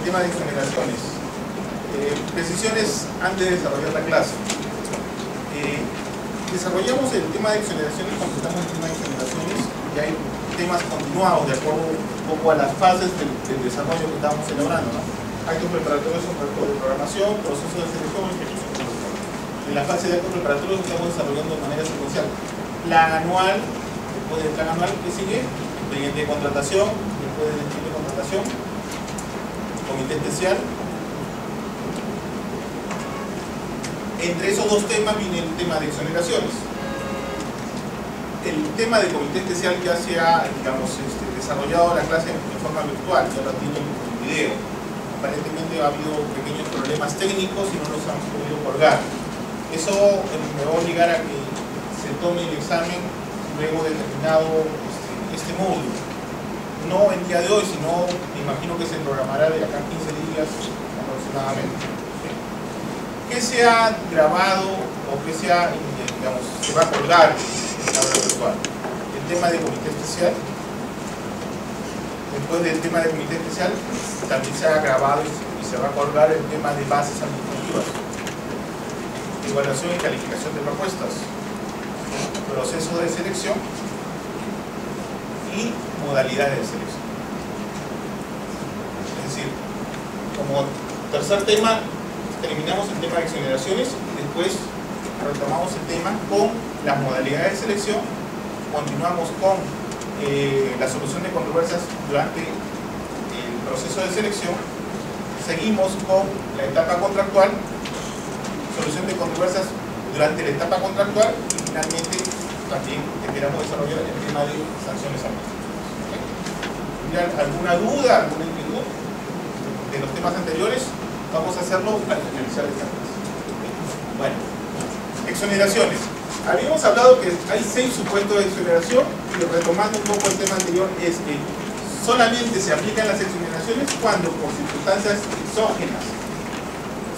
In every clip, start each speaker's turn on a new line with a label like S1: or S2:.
S1: tema de exoneraciones. Precisiones antes de desarrollar la clase. Desarrollamos el tema de exoneraciones, completamos el tema de exoneraciones y hay temas continuados de acuerdo un poco a las fases del desarrollo que estamos celebrando, ¿no? Actos preparatorios de programación, proceso de selección y ejecución. En la fase de actos preparatorios estamos desarrollando de manera secuencial. Plan anual, después del plan anual que sigue, expediente de contratación, después del expediente de contratación, comité especial. Entre esos dos temas viene el tema de exoneraciones. El tema del comité especial ya se ha, digamos, desarrollado la clase de forma virtual, ya lo tiene en video. Aparentemente ha habido pequeños problemas técnicos y no los han podido colgar. Eso me va a obligar a que se tome el examen luego de terminado este módulo. No el día de hoy, sino me imagino que se programará de acá a 15 días aproximadamente. ¿Qué se ha grabado o qué se ha, digamos, se va a colgar en la hora virtual? El tema de comité especial. Después del tema de comité especial, también se ha grabado y se va a colgar el tema de bases administrativas, evaluación y calificación de propuestas, proceso de selección y modalidades de selección. Es decir, como tercer tema, terminamos el tema de exoneraciones y después retomamos el tema con las modalidades de selección, continuamos con la solución de controversias durante el proceso de selección, seguimos con la etapa contractual, solución de controversias durante la etapa contractual y finalmente también esperamos desarrollar el tema de sanciones administrativas. ¿Alguna duda, alguna inquietud de los temas anteriores? Vamos a hacerlo al finalizar esta clase. Bueno, exoneraciones. Habíamos hablado que hay 6 supuestos de exoneración y retomando un poco el tema anterior es que solamente se aplican las exoneraciones cuando por circunstancias exógenas,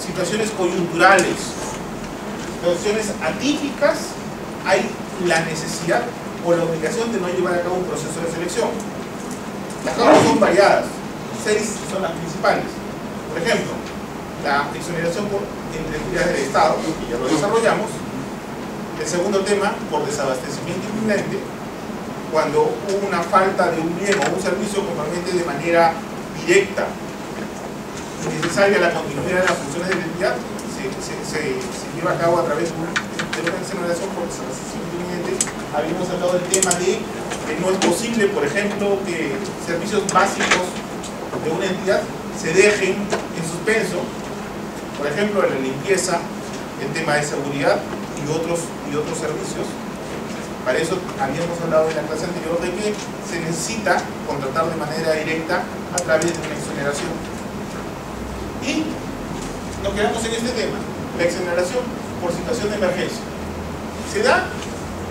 S1: situaciones coyunturales, situaciones atípicas, hay la necesidad o la obligación de no llevar a cabo un proceso de selección. Las causas son variadas, 6 son las principales. Por ejemplo, la exoneración por entidades del Estado, que ya lo desarrollamos. El segundo tema, por desabastecimiento inminente, cuando hubo una falta de un bien o un servicio compromete de manera directa y necesaria la continuidad de las funciones de la entidad, se lleva a cabo a través de una exoneración por desabastecimiento inminente. Habíamos hablado del tema de que no es posible, por ejemplo, que servicios básicos de una entidad se dejen en suspenso, por ejemplo, en la limpieza, el tema de seguridad y otros servicios. Para eso habíamos hablado en la clase anterior de que se necesita contratar de manera directa a través de una exoneración. Y nos quedamos en este tema, la exoneración por situación de emergencia. Se da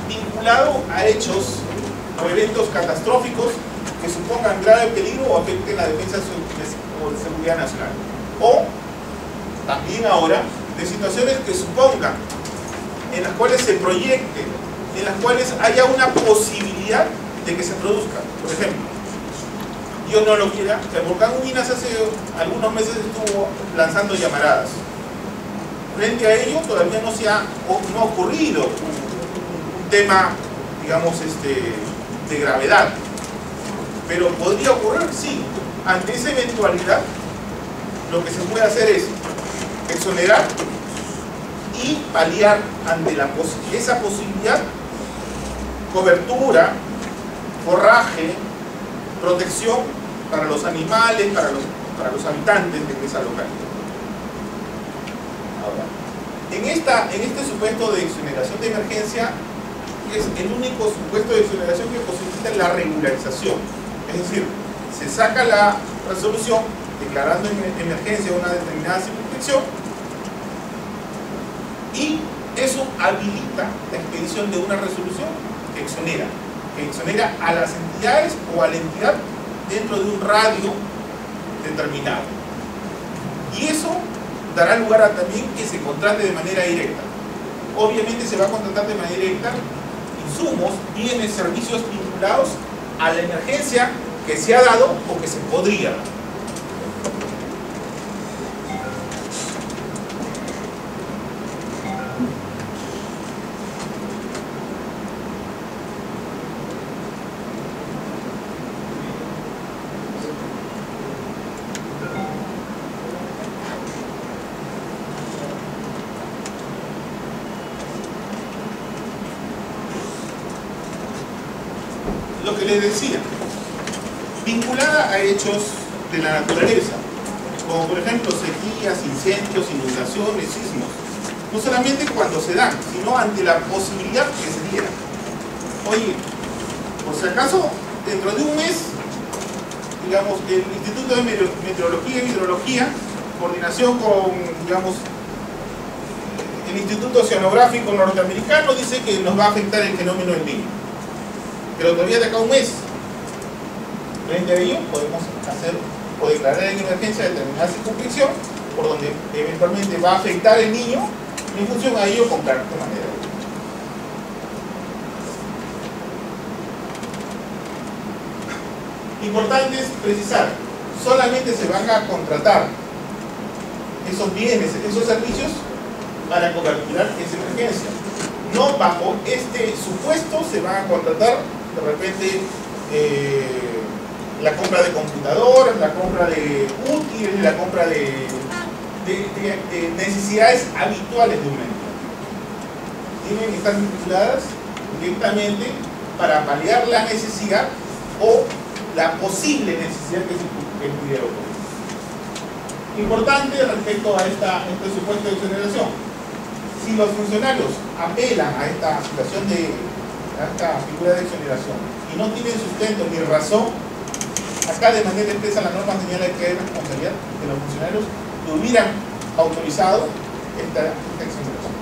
S1: vinculado a hechos o eventos catastróficos que supongan grave peligro o afecten la defensa o de seguridad nacional. O también ahora de situaciones que supongan, en las cuales se proyecte, en las cuales haya una posibilidad de que se produzca. Por ejemplo, Dios no lo quiera, el volcán Huinas hace algunos meses estuvo lanzando llamaradas. Frente a ello todavía no ha ocurrido un tema, digamos, de gravedad. Pero podría ocurrir, sí. Ante esa eventualidad, lo que se puede hacer es exonerar y paliar ante esa posibilidad cobertura, forraje, protección para los animales, para los habitantes de esa localidad. Ahora, en este supuesto de exoneración de emergencia es el único supuesto de exoneración que posibilita la regularización. Es decir, se saca la resolución declarando en emergencia una determinada circunscripción y eso habilita la expedición de una resolución que exonera a las entidades o a la entidad dentro de un radio determinado. Y eso dará lugar a también que se contrate de manera directa. Obviamente se va a contratar de manera directa insumos, bienes, servicios vinculados a la emergencia que se ha dado o que se podría dar. Lo que les decía, vinculada a hechos de la naturaleza, como por ejemplo sequías, incendios, inundaciones, sismos, no solamente cuando se dan, sino ante la posibilidad que se diera. Oye, por si acaso, dentro de un mes, digamos, el Instituto de Meteorología y Hidrología, en coordinación con, digamos, el Instituto Oceanográfico Norteamericano, dice que nos va a afectar el fenómeno del Niño. Pero todavía de acá a un mes. Frente a ello, podemos hacer o declarar en emergencia determinada circunscripción, por donde eventualmente va a afectar el niño, y en función a ello comprar de manera. Importante es precisar, solamente se van a contratar esos bienes, esos servicios para coberturar esa emergencia. No bajo este supuesto se van a contratar de repente la compra de computadoras, la compra de útiles, la compra de necesidades habituales de un entidad. Tienen que estar vinculadas directamente para paliar la necesidad o la posible necesidad que pudiera ocurrir. Importante respecto a este supuesto de exoneración. Si los funcionarios apelan a esta situación a esta figura de exoneración y no tienen sustento ni razón, acá de manera expresa la norma señala que hay responsabilidad de los funcionarios que hubieran autorizado esta exoneración.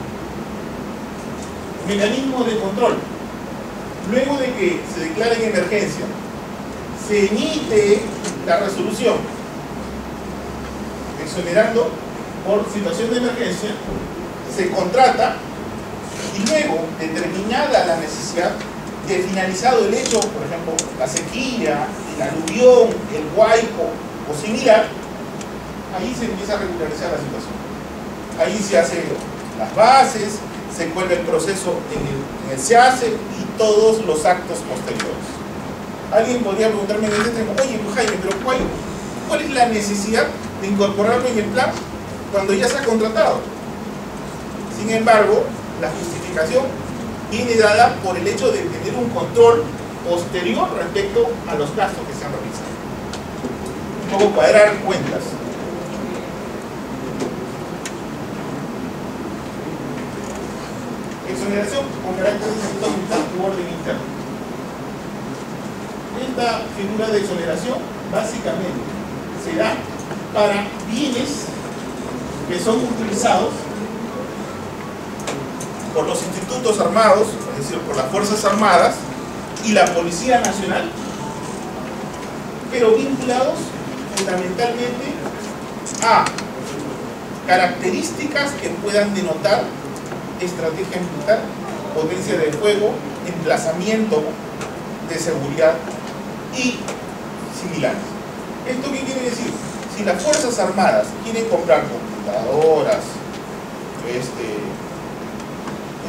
S1: Mecanismo de control. Luego de que se declare en emergencia, se emite la resolución exonerando por situación de emergencia, se contrata y luego, determinada la necesidad de finalizado el hecho, por ejemplo, la sequía, el aluvión, el huaico o similar, ahí se empieza a regularizar la situación. Ahí se hacen las bases, se vuelve el proceso en el SEACE y todos los actos posteriores. Alguien podría preguntarme en este tema, oye, Jaime, pero ¿cuál es la necesidad de incorporarlo en el plan cuando ya se ha contratado? Sin embargo, la justificación viene dada por el hecho de tener un control posterior respecto a los gastos que se han realizado. Un poco cuadrar cuentas. Exoneración con carácter de sector u orden interno. Esta figura de exoneración básicamente se da para bienes que son utilizados por los institutos armados, es decir, por las Fuerzas Armadas y la Policía Nacional, pero vinculados fundamentalmente a características que puedan denotar estrategia militar, potencia de fuego, emplazamiento de seguridad y similares. ¿Esto qué quiere decir? Si las Fuerzas Armadas quieren comprar computadoras,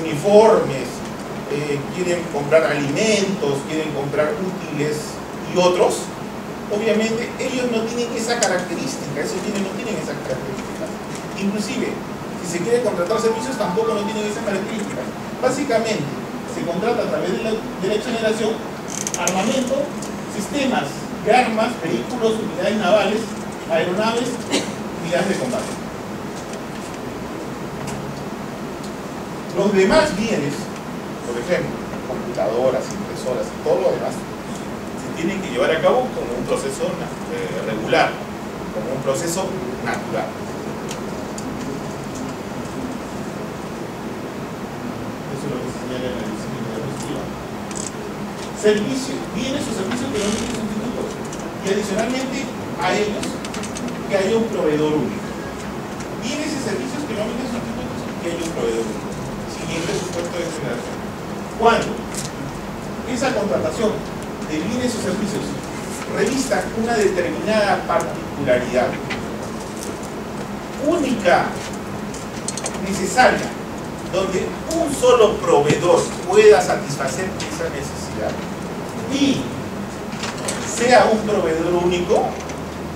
S1: uniformes, quieren comprar alimentos, quieren comprar útiles y otros, obviamente ellos no tienen esa característica, esos bienes no tienen esa característica. Inclusive, si se quiere contratar servicios tampoco no tienen esa característica. Básicamente, se contrata a través de la exoneración armamento, sistemas de armas, vehículos, unidades navales, aeronaves, unidades de combate. Los demás bienes, por ejemplo, computadoras, impresoras y todo lo demás, se tienen que llevar a cabo como un proceso regular, como un proceso natural. Eso es lo que señala en la disciplina diapositiva. Bienes o servicios que no tienen sustitutos. Y adicionalmente a ellos, que haya un proveedor único. Bienes y servicios que no tienen sustitutos, que haya un proveedor único. Siguiente supuesto de exoneración. Cuando esa contratación de bienes o servicios revista una determinada particularidad única, necesaria, donde un solo proveedor pueda satisfacer esa necesidad y sea un proveedor único,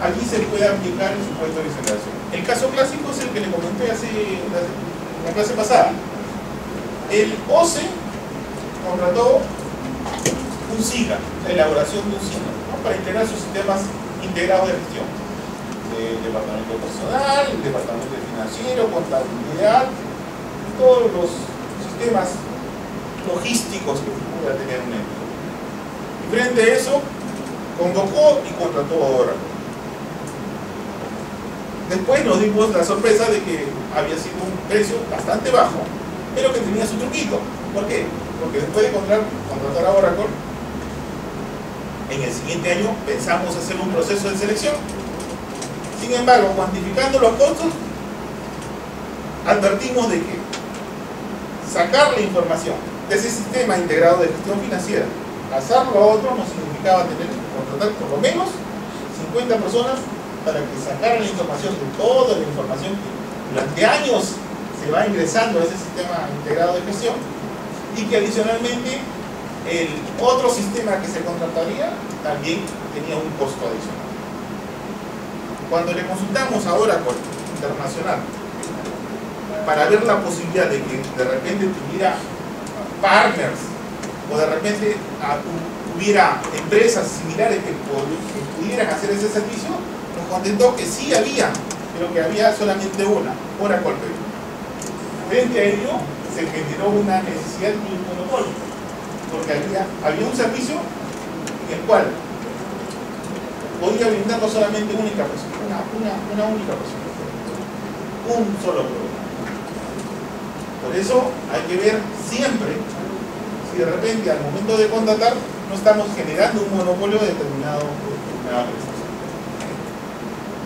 S1: allí se puede aplicar el supuesto de exoneración. El caso clásico es el que le comenté en la clase pasada. El OCE contrató un un SIGA, la elaboración de un SIGA, ¿no? Para integrar sus sistemas integrados de gestión. El departamento de personal, el departamento financiero, contabilidad, todos los sistemas logísticos que pueda tener un ente. Y frente a eso, convocó y contrató a Oracle. Después nos dimos la sorpresa de que había sido un precio bastante bajo, pero que tenía su truquito. ¿Por qué? Porque después de contratar a Oracle, en el siguiente año pensamos hacer un proceso de selección. Sin embargo, cuantificando los costos, advertimos de que sacar la información de ese sistema integrado de gestión financiera, pasarlo a otro, nos significaba tener que contratar por lo menos 50 personas para que sacaran la información de toda la información que durante años se va ingresando a ese sistema integrado de gestión, y que adicionalmente el otro sistema que se contrataría también tenía un costo adicional. Cuando le consultamos a Oracle Internacional para ver la posibilidad de que de repente tuviera partners o de repente hubiera empresas similares que pudieran hacer ese servicio, nos contestó que sí había, pero que había solamente una, Oracle Perú. Frente a ello se generó una necesidad de un monopolio, porque había un servicio en el cual podía brindarlo solamente una única persona, una única persona, un solo programa. Por eso hay que ver siempre si de repente al momento de contratar no estamos generando un monopolio de determinada prestación.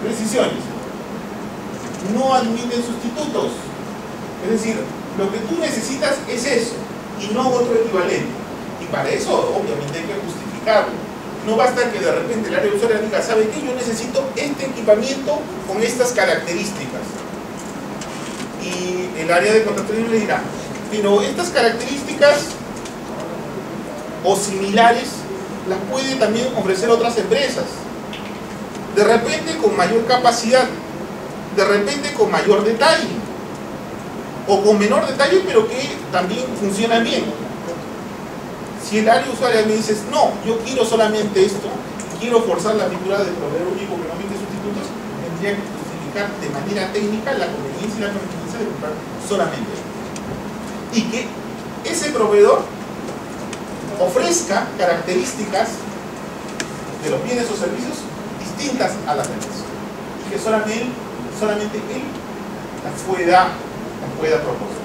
S1: Precisiones. No admiten sustitutos. Es decir, lo que tú necesitas es eso y no otro equivalente. Y para eso obviamente hay que justificarlo. No basta que de repente el área de usuario diga, ¿sabe qué? Yo necesito este equipamiento con estas características. Y el área de contratación le dirá, pero estas características o similares las puede también ofrecer otras empresas. De repente con mayor capacidad, de repente con mayor detalle, o con menor detalle, pero que también funcionan bien. Si el área usuaria me dice, no, yo quiero solamente esto, quiero forzar la figura del proveedor único que no emite sustitutos, tendría que justificar de manera técnica la conveniencia y la conveniencia de comprar solamente esto. Y que ese proveedor ofrezca características de los bienes o servicios distintas a las demás. Y que solamente él las pueda proporcionar.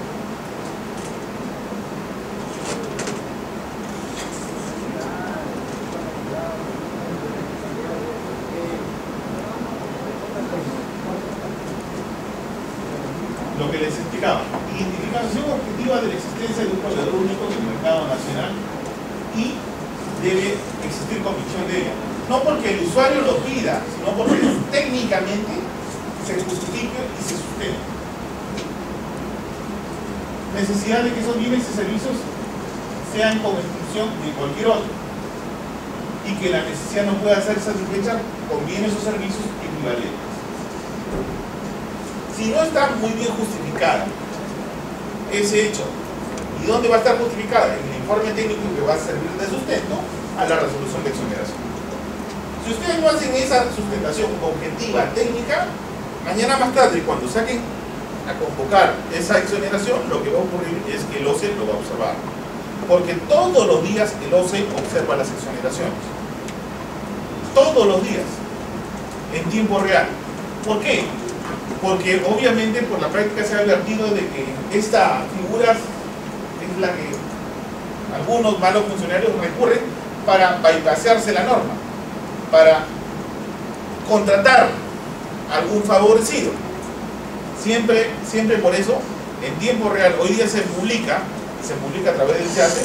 S1: Lo que les explicaba, identificación objetiva de la existencia de un proveedor único en el mercado nacional y debe existir convicción de ella. No porque el usuario lo pida, sino porque técnicamente se justifique y se sustente. Necesidad de que esos bienes y servicios sean con exclusión de cualquier otro y que la necesidad no pueda ser satisfecha con bienes o servicios equivalentes. Si no está muy bien justificada ese hecho, ¿y dónde va a estar justificada? En el informe técnico que va a servir de sustento a la resolución de exoneración. Si ustedes no hacen esa sustentación objetiva, técnica, mañana más tarde, cuando saquen a convocar esa exoneración, lo que va a ocurrir es que el OCE lo va a observar. Porque todos los días el OCE observa las exoneraciones. Todos los días. En tiempo real. ¿Por qué? Porque obviamente por la práctica se ha advertido de que esta figura es la que algunos malos funcionarios recurren para bypassarse la norma, para contratar a algún favorecido. Siempre por eso, en tiempo real, hoy día se publica a través del SEACE,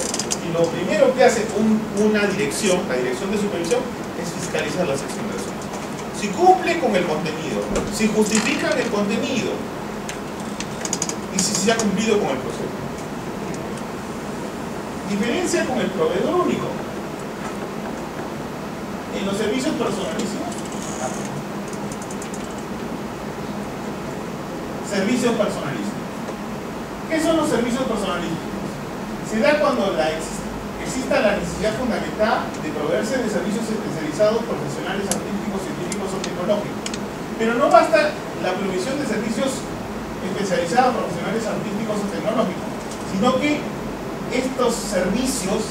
S1: y lo primero que hace una dirección, la dirección de supervisión, es fiscalizar las exoneraciones. Si cumple con el contenido, si justifican el contenido y si se ha cumplido con el proceso. Diferencia con el proveedor único. En los servicios personalísimos. Servicios personalísimos. ¿Qué son los servicios personalísimos? Se da cuando exista la necesidad fundamental de proveerse de servicios especializados, profesionales, artísticos, científicos o tecnológicos. Pero no basta la provisión de servicios especializados, profesionales, artísticos o tecnológicos, sino que estos servicios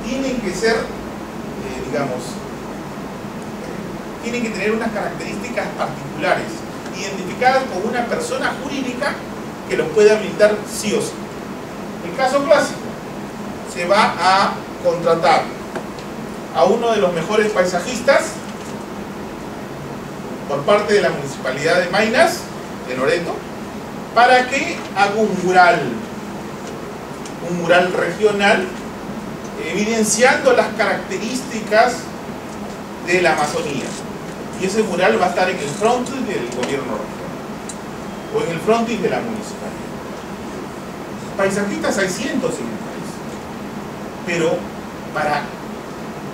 S1: tienen que ser, tienen que tener unas características particulares, identificadas con una persona jurídica que los pueda brindar sí o sí. El caso clásico: se va a contratar a uno de los mejores paisajistas por parte de la Municipalidad de Maynas, de Loreto, para que haga un mural regional, evidenciando las características de la Amazonía. Y ese mural va a estar en el frontis del gobierno regional o en el frontis de la municipalidad. Paisajistas hay cientos en el país, pero para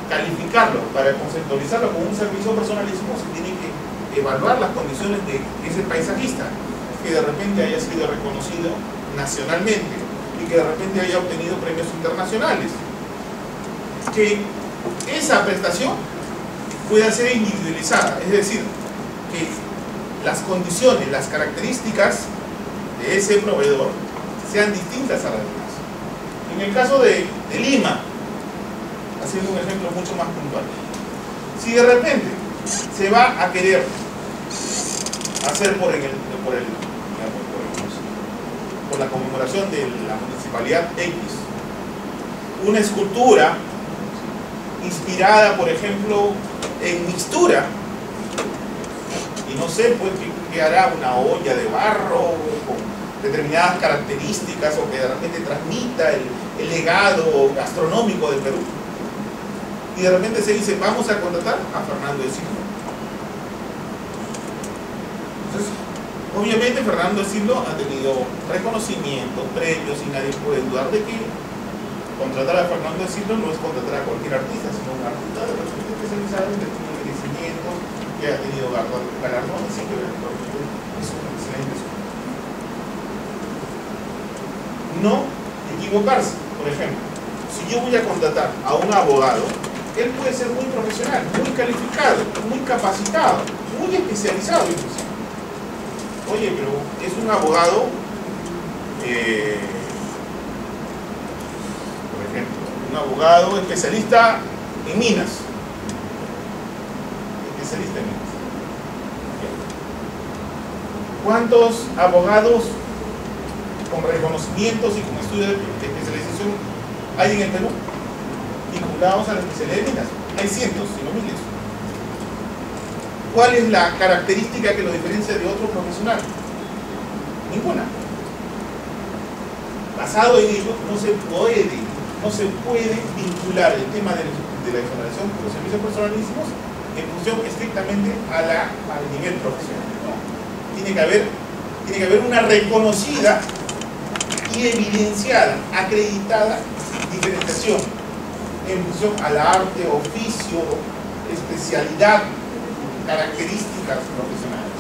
S1: calificarlo, para conceptualizarlo como un servicio personalísimo, se tiene que evaluar las condiciones de ese paisajista, que de repente haya sido reconocido nacionalmente y que de repente haya obtenido premios internacionales, que esa prestación pueda ser individualizada, es decir, que las condiciones, las características de ese proveedor sean distintas a las demás. En el caso de Lima, haciendo un ejemplo mucho más puntual, si de repente se va a querer hacer por la conmemoración de la municipalidad X una escultura inspirada, por ejemplo, en mixtura, y no sé, pues que hará una olla de barro con determinadas características, o que de repente transmita el legado gastronómico del Perú, y de repente se dice: vamos a contratar a Fernando de Silva. Entonces, obviamente Fernando de Silva ha tenido reconocimientos, premios, y nadie puede dudar de que contratar a Fernando de Silva no es contratar a cualquier artista, sino un artista de repente especializado en merecimiento, que ha tenido galardones y que es un excelente escultor. No equivocarse. Por ejemplo, si yo voy a contratar a un abogado, él puede ser muy profesional, muy calificado, muy capacitado, muy especializado inclusive. Oye, pero es un abogado, por ejemplo, un abogado especialista en minas. Especialista en minas. ¿Cuántos abogados con reconocimientos y con estudios de especialización hay en el Perú vinculados a la especialidad de minas? Hay cientos, si no miles. ¿Cuál es la característica que lo diferencia de otro profesional? Ninguna. Basado en ello, no se puede vincular el tema de la exoneración por los servicios personalísimos en función estrictamente al nivel profesional. ¿No? Tiene que haber una reconocida y evidenciada, acreditada diferenciación en función al arte, oficio, especialidad, características profesionales.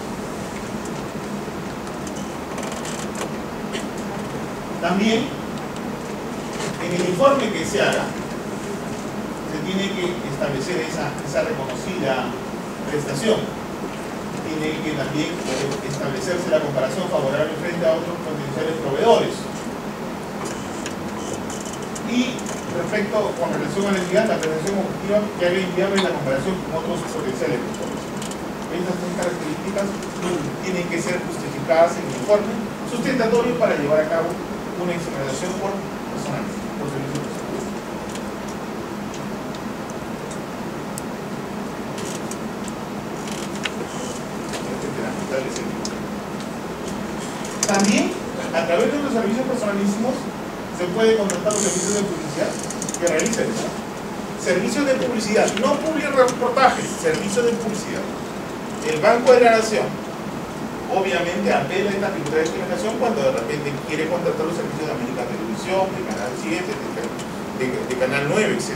S1: También, en el informe que se haga, se tiene que establecer esa reconocida prestación. Tiene que también establecerse la comparación favorable frente a otros potenciales proveedores. Y con relación a la entidad, la prestación objetiva que haga inviable la comparación con otros potenciales proveedores. Estas tres características tienen que ser justificadas en el informe sustentatorio para llevar a cabo una exoneración por personal, por servicio personal. También, a través de los servicios personalísimos, se puede contratar los servicios de publicidad que realiza el Estado. Servicios de publicidad, no publireportajes, servicios de publicidad. El Banco de la Nación obviamente apela a esta figura de discriminación cuando de repente quiere contratar los servicios de América Televisión, de Canal 7, de Canal 9, etc.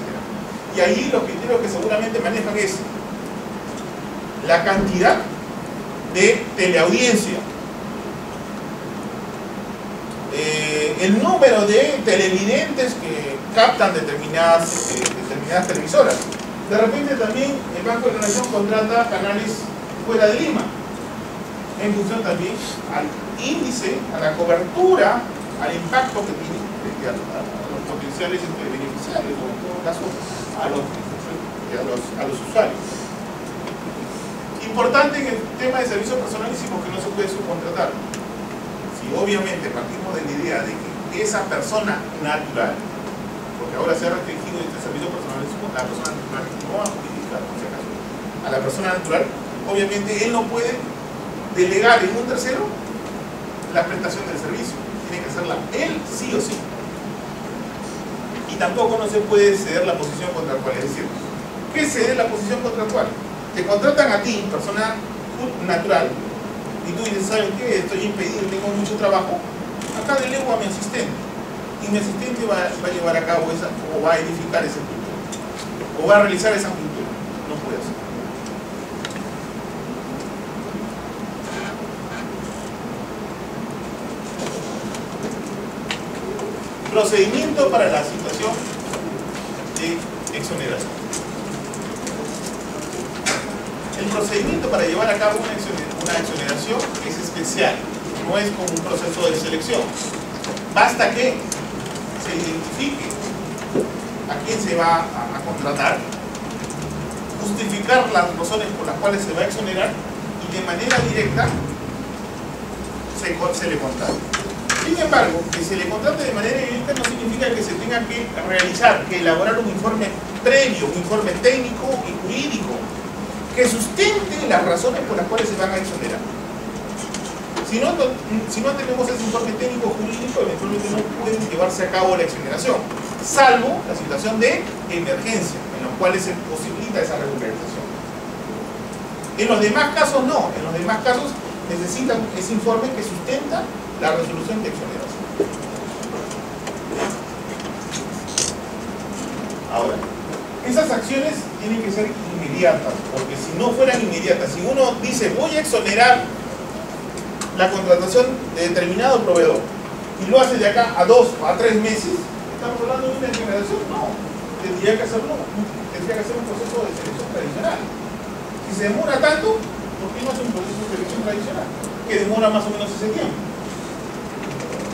S1: Y ahí los criterios que seguramente manejan es la cantidad de teleaudiencia, el número de televidentes que captan determinadas televisoras. De repente también el Banco de la Nación contrata canales fuera de Lima, en función también al índice, a la cobertura, al impacto que tiene frente a los potenciales beneficiarios, o en todo caso a los usuarios. Importante en el tema de servicios personalísimos que no se puede subcontratar. Si obviamente partimos de la idea de que esa persona natural, porque ahora se ha restringido este servicio personalísimo, la persona natural no va a justificar, por si acaso, a la persona natural, obviamente él no puede delegar en un tercero la prestación del servicio, tiene que hacerla él sí o sí. Y tampoco no se puede ceder la posición contractual, es decir, ¿qué es ceder la posición contractual? Te contratan a ti, persona natural, y tú dices, ¿saben qué? Estoy impedido, tengo mucho trabajo, acá delego a mi asistente, y mi asistente va a llevar a cabo esa, o va a edificar esa pintura, o va a realizar esa pintura. No puede hacer. Procedimiento para la situación de exoneración. El procedimiento para llevar a cabo una exoneración es especial, no es como un proceso de selección. Basta que se identifique a quién se va a contratar, justificar las razones por las cuales se va a exonerar y de manera directa se le contrata. Sin embargo, que se le contrate de manera directa no significa que se tenga que realizar, que elaborar un informe previo, un informe técnico y jurídico que sustente las razones por las cuales se van a exonerar. Si no tenemos ese informe técnico jurídico, eventualmente no puede llevarse a cabo la exoneración, salvo la situación de emergencia, en los cuales se posibilita esa regularización. En los demás casos no, en los demás casos necesitan ese informe que sustenta la resolución de exoneración. Ahora, esas acciones tienen que ser inmediatas, porque si no fueran inmediatas, si uno dice voy a exonerar la contratación de determinado proveedor y lo hace de acá a 2 o a 3 meses, ¿estamos hablando de una exoneración? No, tendría que hacer un proceso de selección tradicional. Si se demora tanto, ¿por qué no hace un proceso de selección tradicional? Que demora más o menos ese tiempo.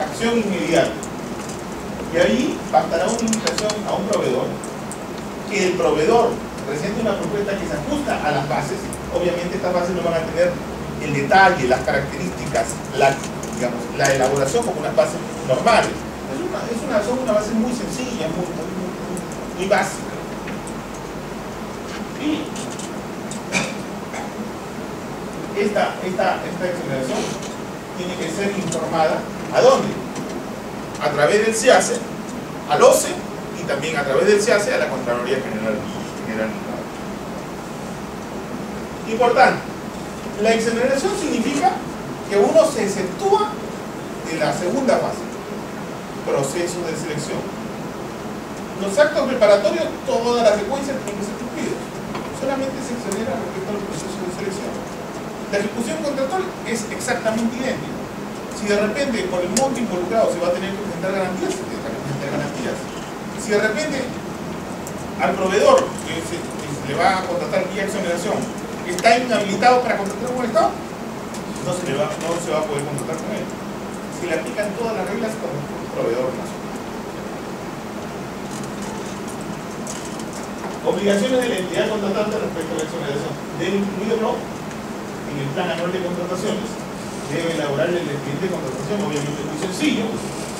S1: Acción inmediata. Y ahí bastará una invitación a un proveedor, que el proveedor presente una propuesta que se ajusta a las bases. Obviamente estas bases no van a tener el detalle, las características, la elaboración como unas bases normales. Son una base muy sencilla, muy básica. Y esta exoneración tiene que ser informada ¿a dónde? A través del CIACE, al OCE y también a través del CIACE a la Contraloría General. Importante, la exoneración significa que uno se exceptúa de la segunda fase, proceso de selección. Los actos preparatorios, toda la secuencia tienen que ser cumplidos. Solamente se exonera respecto al proceso de selección. La ejecución contractual es exactamente idéntica. Si de repente por el monto involucrado se va a tener que presentar garantías, se tendrá que presentar garantías. Si de repente al proveedor que se le va a contratar vía exoneración está inhabilitado para contratar con el Estado, no se va a poder contratar con él. Se le aplican todas las reglas como un proveedor nacional. Obligaciones de la entidad contratante respecto a la exoneración. Debe incluirlo en el plan anual de contrataciones. Debe elaborar el expediente de contratación, obviamente muy sencillo.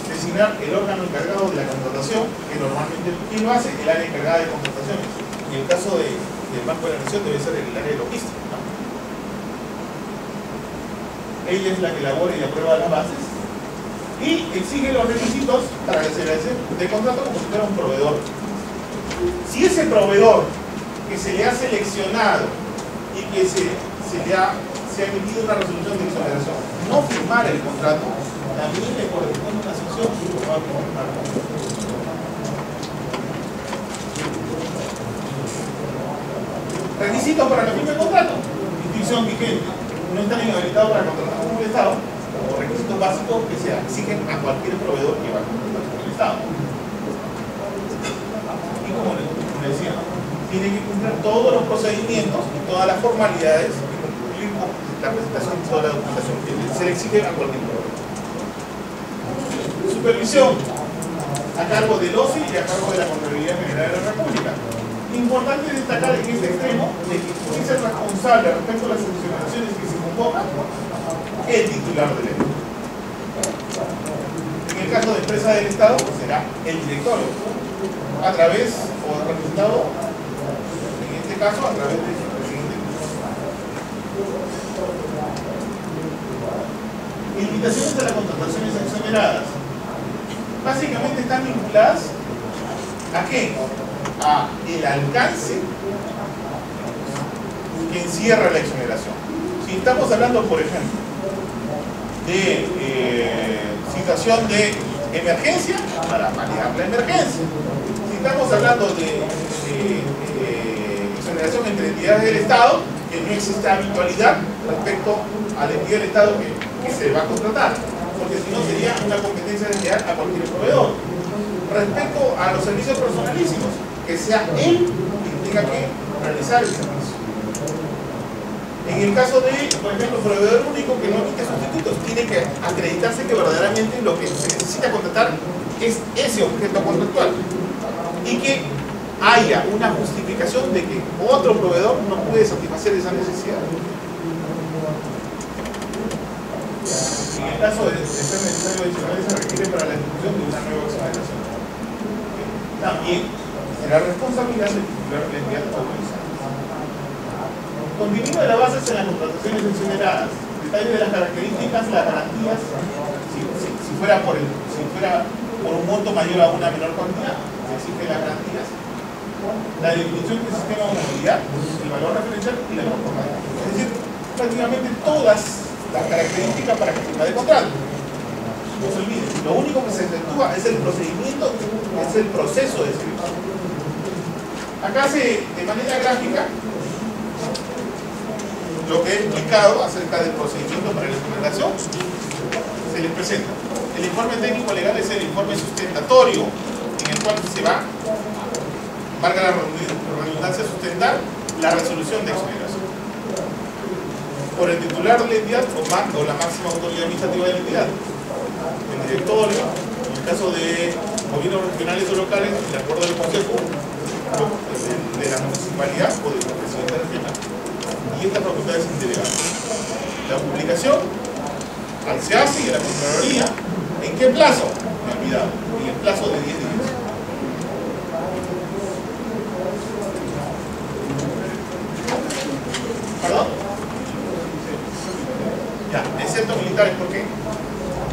S1: Designar el órgano encargado de la contratación, que normalmente, ¿quién lo hace? El área encargada de contrataciones. En el caso del Banco de la Nación debe ser el área de logística, ¿no? Ella es la que elabora y aprueba las bases y exige los requisitos para la celebración de contrato como si fuera un proveedor. Si ese proveedor que se le ha seleccionado y que se ha emitido una resolución de exoneración no firmar el contrato, también le corresponde una sanción y requisitos para la firma del contrato: inscripción vigente, no están inhabilitados para contratar con el Estado, o requisitos básicos que se exigen a cualquier proveedor que va a contratar con el Estado. como les decía, tiene que cumplir todos los procedimientos y todas las formalidades y cumplir con la presentación de toda la documentación que se le exige a cualquier proveedor. Supervisión a cargo del OSI y a cargo de la Contraloría General de la República. Importante destacar en este extremo de que es el responsable respecto a las exoneraciones que se convocan el titular del ente. En el caso de empresa del Estado, pues será el directorio, a través, o representado, en este caso, a través de su presidente. Limitaciones a las contrataciones exoneradas. Básicamente están vinculadas ¿a qué? A el alcance que encierra la exoneración. Si estamos hablando, por ejemplo, de situación de emergencia, para paliar la emergencia. Si estamos hablando de exoneración entre entidades del Estado, que no existe habitualidad respecto a la entidad del Estado que se va a contratar, porque si no sería una competencia desleal a cualquier proveedor. Respecto a los servicios personalísimos, que sea él quien tenga que realizar el servicio. En el caso de, por ejemplo, proveedor único que no emite sustitutos, tiene que acreditarse que verdaderamente lo que se necesita contratar es ese objeto contractual y que haya una justificación de que otro proveedor no puede satisfacer esa necesidad. En el caso de ser necesario adicionales, se requiere para la ejecución de una nueva exoneración. También será responsabilidad del titular de la entidad autorizada. Contenido de las bases en las contrataciones exoneradas. Detalle de las características, las garantías. Si fuera por un monto mayor a una menor cantidad, se exigen las garantías. La definición del sistema de movilidad, el valor referencial y la conformidad. Es decir, prácticamente todas las características para que firma de contrato. No se olviden, lo único que se efectúa es el procedimiento, es el proceso de servicio. Acá de manera gráfica, lo que he explicado acerca del procedimiento para la exoneración se les presenta. El informe técnico legal es el informe sustentatorio en el cual se va, valga la redundancia, sustentar la resolución de exoneración por el titular de la entidad o la máxima autoridad administrativa de la entidad, el directorio, en el caso de gobiernos regionales o locales, el acuerdo del consejo de la municipalidad o del presidente regional. Y esta facultad es indelegable. La publicación se hace y la Contraloría, ¿en qué plazo? Me he olvidado, en el plazo de 10 días. ¿Perdón? Ya, excepto militares, ¿por qué?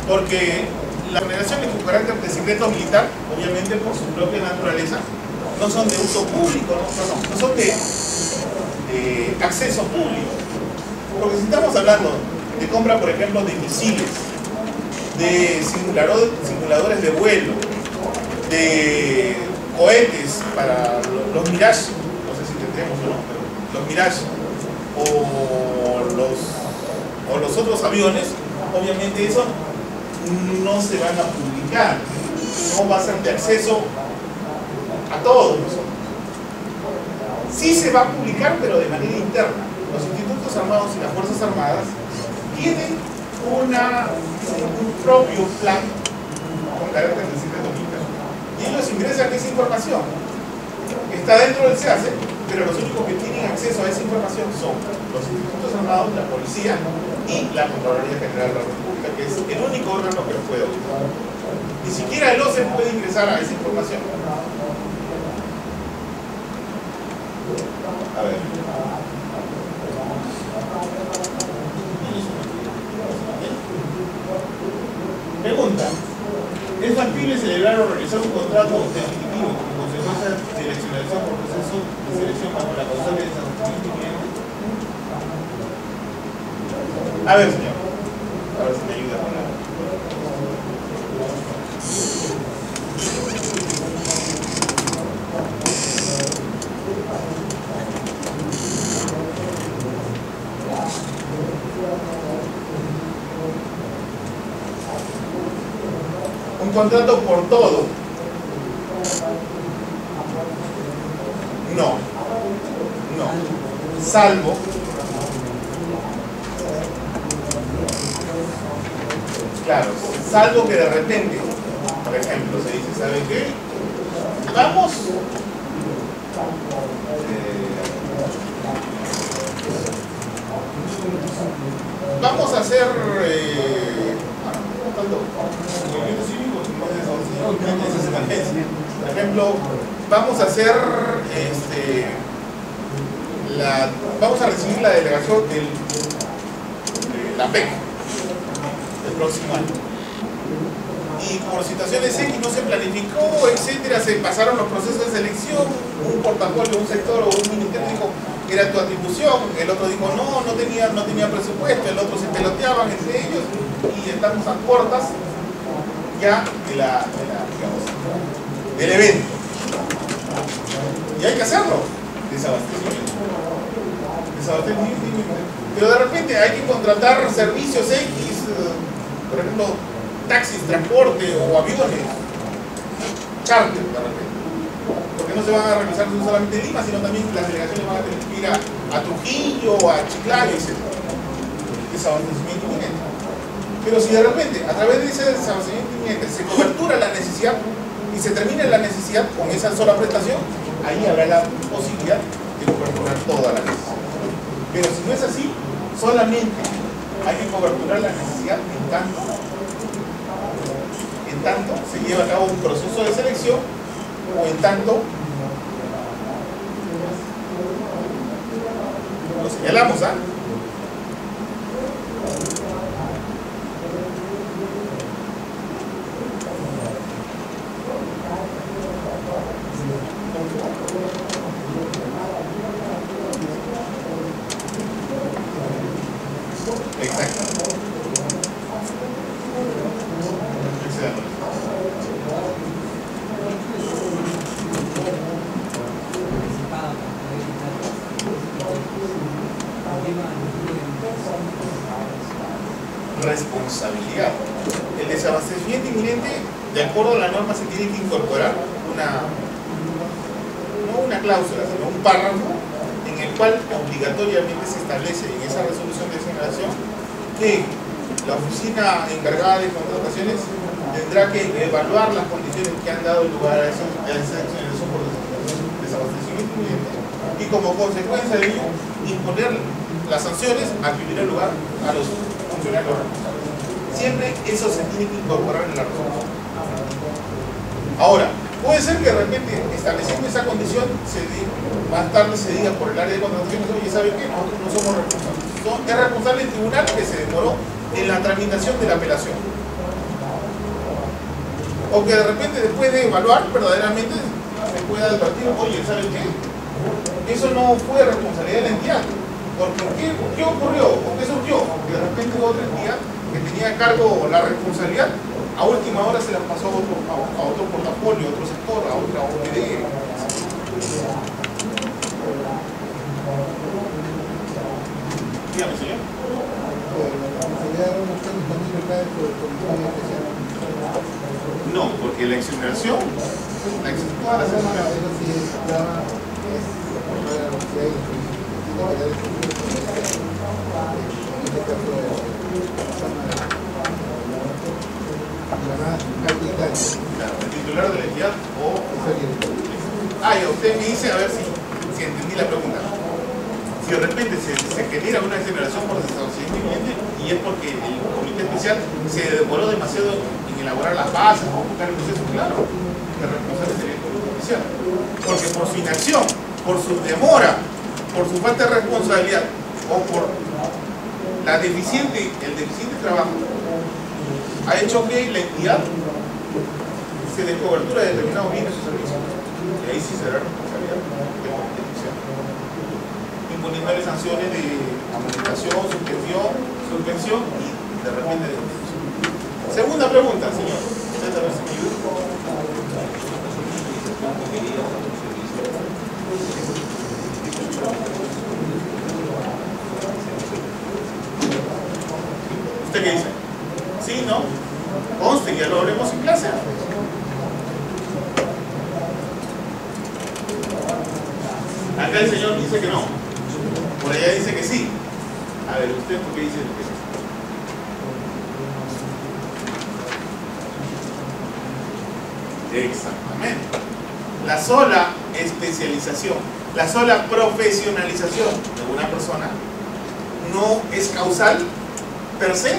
S1: Porque las exoneraciones con carácter de secreto militar, obviamente por su propia naturaleza, no son de uso público, no son de acceso público. Porque si estamos hablando de compra, por ejemplo, de misiles, de simuladores de vuelo, de cohetes para los Mirage, no sé si tendremos o no, pero los Mirage o los otros aviones, obviamente eso no se van a publicar, no va a ser de acceso a todos nosotros. Sí se va a publicar, pero de manera interna. Los institutos armados y las Fuerzas Armadas tienen un propio plan con carácter de secreto militar. Y ellos ingresan esa información. Está dentro del SEACE, pero los únicos que tienen acceso a esa información son los institutos armados, la policía y la Contraloría General de la República, que es el único órgano que lo puede auditar. Ni siquiera el OCE puede ingresar a esa información. A ver. Pregunta: ¿es factible celebrar o realizar un contrato definitivo como consecuencia de la exoneración por proceso de selección bajo la causal de desabastecimiento inminente? A ver, señor. A ver si me ayuda con la... Un contrato por todo. No, salvo claro, salvo que de repente, por ejemplo, se dice, ¿sabe qué? Vamos a hacer por ejemplo, vamos a hacer vamos a recibir la delegación de la PEC el próximo año. Y por situaciones X no se planificó, etcétera, se pasaron los procesos de selección, un portafolio, un sector o un ministerio dijo era tu atribución, el otro dijo no tenía presupuesto, el otro se peloteaban entre ellos y estamos a puertas ya digamos, del evento. Y hay que hacerlo, desabastecimiento. Pero de repente hay que contratar servicios X, por ejemplo, taxis, transporte o aviones, charter de repente. Porque no se van a realizar no solamente en Lima, sino también las delegaciones van a tener que ir a Trujillo, a Chiclayo, etc. Desabastecimiento inminente. Pero si de repente, a través de ese desabastecimiento inminente, se cobertura la necesidad y se termina la necesidad con esa sola prestación, ahí habrá la posibilidad de coberturar toda la necesidad. Pero si no es así, solamente hay que coberturar la necesidad en tanto se lleva a cabo un proceso de selección o en tanto lo señalamos, ¿ah? Exacto. Responsabilidad. El desabastecimiento inminente, de acuerdo a la norma, se tiene que incorporar no una cláusula, sino un párrafo en el cual obligatoriamente se establece en esa resolución de generación que la oficina encargada de contrataciones tendrá que evaluar las condiciones que han dado lugar a esa exoneración por desabastecimiento inminente y como consecuencia de ello imponer las sanciones a que hubiera lugar a los funcionarios responsables. Siempre eso se tiene que incorporar en la resolución. Ahora, puede ser que de repente, estableciendo esa condición, más tarde se diga por el área de contrataciones, oye, ¿sabe qué? Nosotros no somos responsables. Es responsable el tribunal que se demoró en la tramitación de la apelación. O que de repente, después de evaluar, verdaderamente se pueda advertir, oye, ¿sabe qué? Eso no fue responsabilidad de la entidad. Porque ¿qué ocurrió? ¿O qué surgió? Que de repente otra entidad que tenía a cargo la responsabilidad, a última hora se la pasó a otro portafolio, a otro sector, a otra OPD. Dígame, señor. No, porque la exoneración, todas las exoneraciones. Claro, el titular de la entidad o... ya, usted me dice, a ver si entendí la pregunta. Si de repente se genera una exoneración por desabastecimiento inminente y es porque el comité especial se demoró demasiado en elaborar las bases o buscar el proceso, claro, el responsable sería el comité especial. Porque por su inacción, por su demora, por su falta de responsabilidad o por el deficiente trabajo, ha hecho que la entidad se dé cobertura de determinados bienes o servicios. Y ahí sí será responsabilidad del comité especial, imponiéndole sanciones de amonestación, suspensión y de repente de detención. Segunda pregunta, señor. ¿Usted qué dice? ¿Sí, no? Conste, ya lo hablemos en clase. Acá el señor dice que no. Por allá dice que sí. A ver, ¿usted por qué dice que sí? Exactamente. La sola especialización, la sola profesionalización de una persona no es causal per se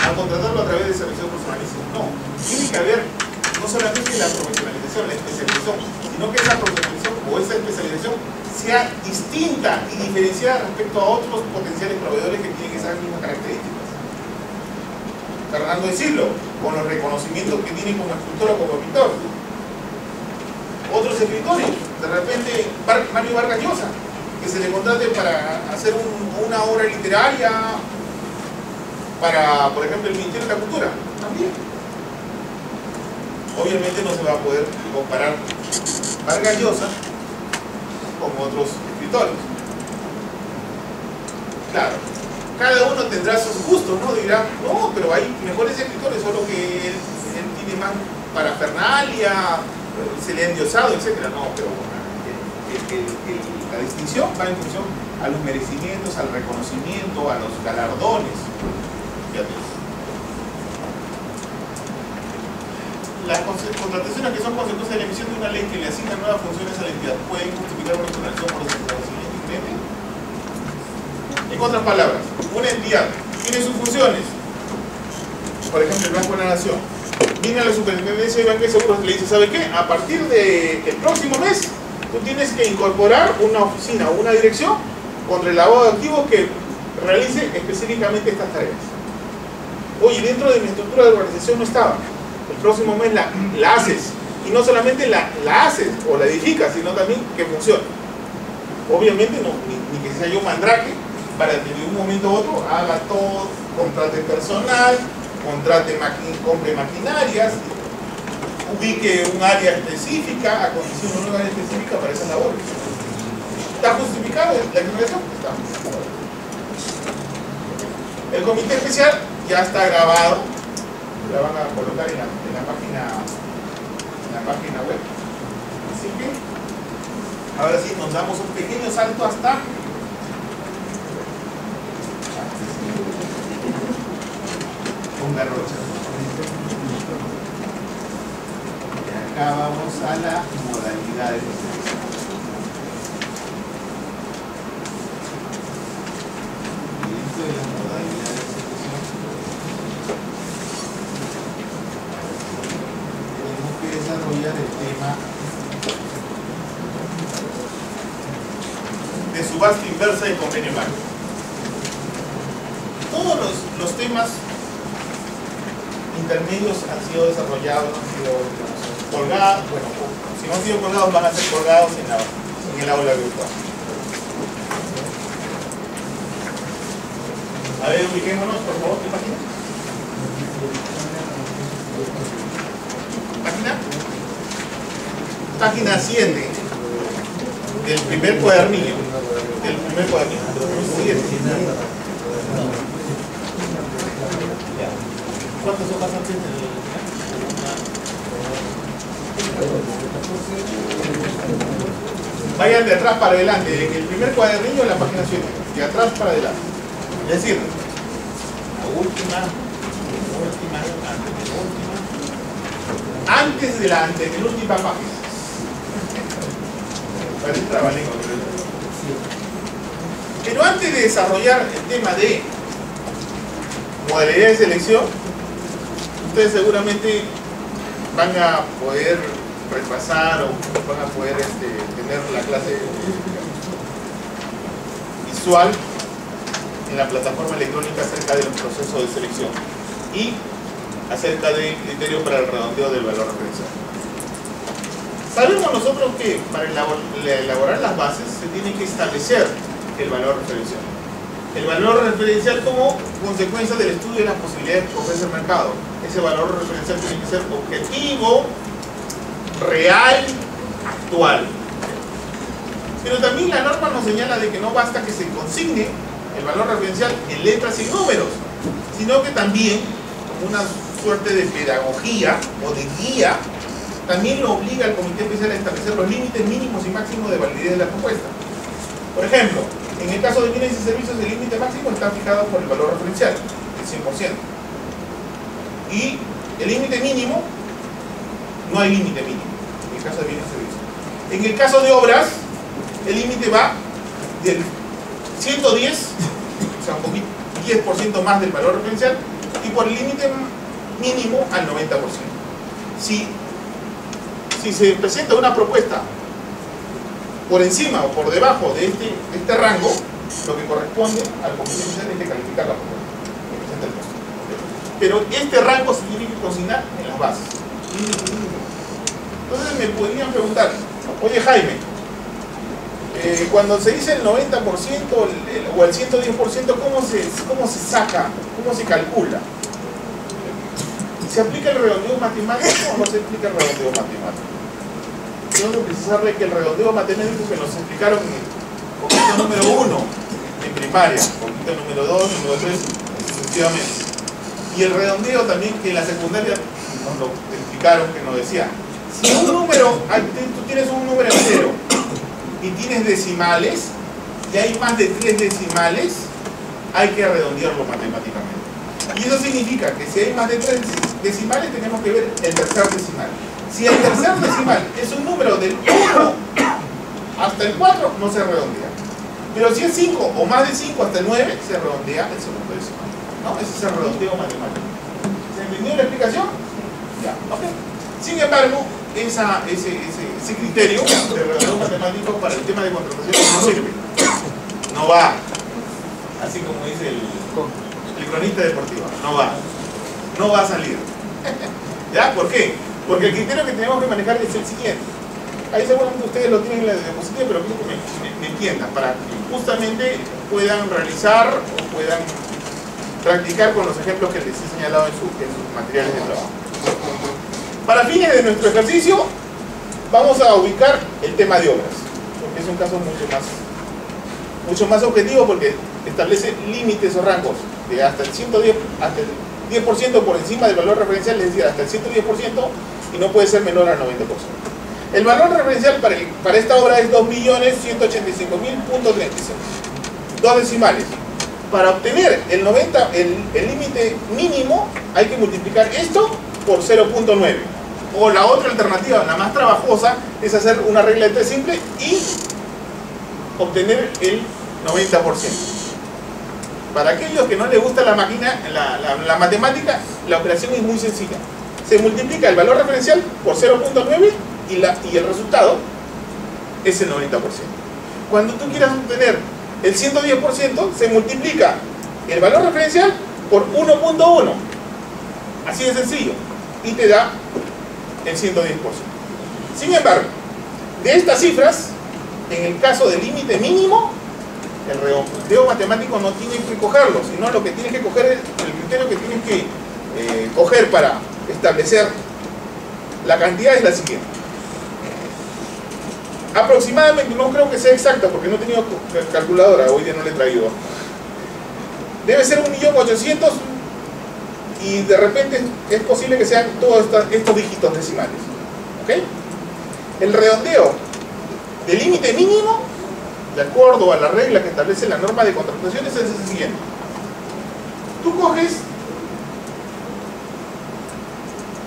S1: al contratarlo a través de servicios personalizados. No, tiene que haber no solamente la profesionalización, la especialización, sino que esa profesionalización o esa especialización sea distinta y diferenciada respecto a otros potenciales proveedores que tienen esas mismas características. Fernando de Siglo, con los reconocimientos que tiene como escultor o como pintor. Otros escritores, de repente Mario Vargas Llosa, que se le contrate para hacer una obra literaria para, por ejemplo, el Ministerio de la Cultura, también. Obviamente no se va a poder comparar Vargas Llosa con otros escritores. Claro, cada uno tendrá sus gustos, ¿no? Dirá, no, pero hay mejores escritores, solo que él tiene más parafernalia, se le ha endiosado, etc. No, pero la distinción va en función a los merecimientos, al reconocimiento, a los galardones. Fíjate. Las contrataciones que son consecuencia de la emisión de una ley que le asigna nuevas funciones a la entidad pueden justificar una exoneración por desconocimiento diferente. En otras palabras, una entidad tiene sus funciones, por ejemplo el Banco de la Nación, viene a la Superintendencia de Banca y Seguros y le dice, ¿sabe qué? A partir del próximo mes tú tienes que incorporar una oficina o una dirección contra el lavado de activos que realice específicamente estas tareas. Oye, dentro de mi estructura de organización no estaba. El próximo mes la haces, y no solamente la haces o la edificas, sino también que funcione. Obviamente no, ni que sea yo mandrake para que de un momento a otro haga todo, contrate personal, compre maquinarias, ubique un área específica, acondicione un área específica para esas labores. ¿Está justificado la exoneración? Está justificado. El comité especial ya está grabado, la van a colocar en la página web. Así que ahora sí nos damos un pequeño salto hasta un garrocha. Y acá vamos a la modalidad de selección. Dentro de la modalidad de selección tenemos que desarrollar el tema de subasta inversa y convenio marco. Todos los temas intermedios han sido desarrollados, han sido, digamos, colgados, bueno, si no han sido colgados van a ser colgados en el aula virtual. A ver, ubiquémonos, por favor, ¿qué página? ¿Página? Página 100 del primer cuadernillo. Del primer cuadernillo. 7. ¿Cuántas hojas antes del Vayan de atrás para adelante, en el primer cuadernillo en la página 7, de atrás para adelante. Es decir, la última, antes de la antepenúltima página. Parece trabalengo, pero antes de desarrollar el tema de modalidad de selección, ustedes seguramente van a poder repasar o van a poder tener la clase visual en la plataforma electrónica acerca de los procesos de selección y acerca del criterio para el redondeo del valor referencial. Sabemos nosotros que para elaborar las bases se tiene que establecer el valor referencial. El valor referencial como consecuencia del estudio de las posibilidades que ofrece el mercado. Ese valor referencial tiene que ser objetivo, real, actual. Pero también la norma nos señala de que no basta que se consigne el valor referencial en letras y números, sino que también, como una suerte de pedagogía o de guía, también lo obliga el Comité Especial a establecer los límites mínimos y máximos de validez de la propuesta. Por ejemplo, en el caso de bienes y servicios, el límite máximo está fijado por el valor referencial, el 100%. Y el límite mínimo, no hay límite mínimo, en el caso de bienes y servicios. En el caso de obras, el límite va del 110, o sea, un 10% más del valor referencial, y por el límite mínimo al 90%. Si se presenta una propuesta por encima o por debajo de este rango, lo que corresponde al Comité Especial es que calificar la propuesta que presenta el costo. Pero este rango se tiene que consignar en las bases. Entonces me podrían preguntar, oye Jaime, cuando se dice el 90% o el 110%, ¿cómo se saca? ¿Cómo se calcula? ¿Se aplica el redondeo matemático o no se aplica el redondeo matemático? Tengo que precisarle que el redondeo matemático que nos explicaron en conjunto número 1 en primaria, conjunto número 2, número 3, sucesivamente. Y el redondeo también que en la secundaria nos lo explicaron, que nos decía, si un número, tú tienes un número entero y tienes decimales, y hay más de 3 decimales, hay que redondearlo matemáticamente. Y eso significa que si hay más de 3 decimales, tenemos que ver el tercer decimal. Si el tercer decimal es un número del 1 hasta el 4, no se redondea. Pero si es 5 o más de 5 hasta el 9, se redondea el segundo decimal. ¿No? Ese es el redondeo matemático. ¿Se entendió la explicación? Ya, ok. Sin embargo, ese criterio de redondeo matemático para el tema de contratación no sirve. No va. Así como dice el cronista deportivo. No va a salir. ¿Ya? ¿Por qué? Porque el criterio que tenemos que manejar es el siguiente. Ahí seguramente ustedes lo tienen en la diapositiva, pero quiero que me entiendan, para que justamente puedan realizar o puedan practicar con los ejemplos que les he señalado en sus materiales de trabajo. Para fines de nuestro ejercicio, vamos a ubicar el tema de obras, porque es un caso mucho más objetivo, porque establece límites o rangos de hasta el 110, hasta el 10% por encima del valor referencial, es decir, hasta el 110%, y no puede ser menor al 90%. El valor referencial para esta obra es 2.185.000.36. 2 decimales. Para obtener el límite mínimo, hay que multiplicar esto por 0.9. O la otra alternativa, la más trabajosa, es hacer una regla de 3 simple y obtener el 90%. Para aquellos que no les gusta la máquina, la matemática, la operación es muy sencilla. Se multiplica el valor referencial por 0.9 y el resultado es el 90%. Cuando tú quieras obtener el 110%, se multiplica el valor referencial por 1.1. Así de sencillo. Y te da el 110%. Sin embargo, de estas cifras, en el caso del límite mínimo, el redondeo matemático no tiene que cogerlo, sino lo que tienes que coger es el criterio que tienes que coger para establecer la cantidad es la siguiente. Aproximadamente, no creo que sea exacta porque no he tenido calculadora, hoy día no le he traído. Debe ser 1.800.000 y de repente es posible que sean todos estos dígitos decimales. ¿Ok? El redondeo del límite mínimo, de acuerdo a la regla que establece la norma de contrataciones, es el siguiente. Tú coges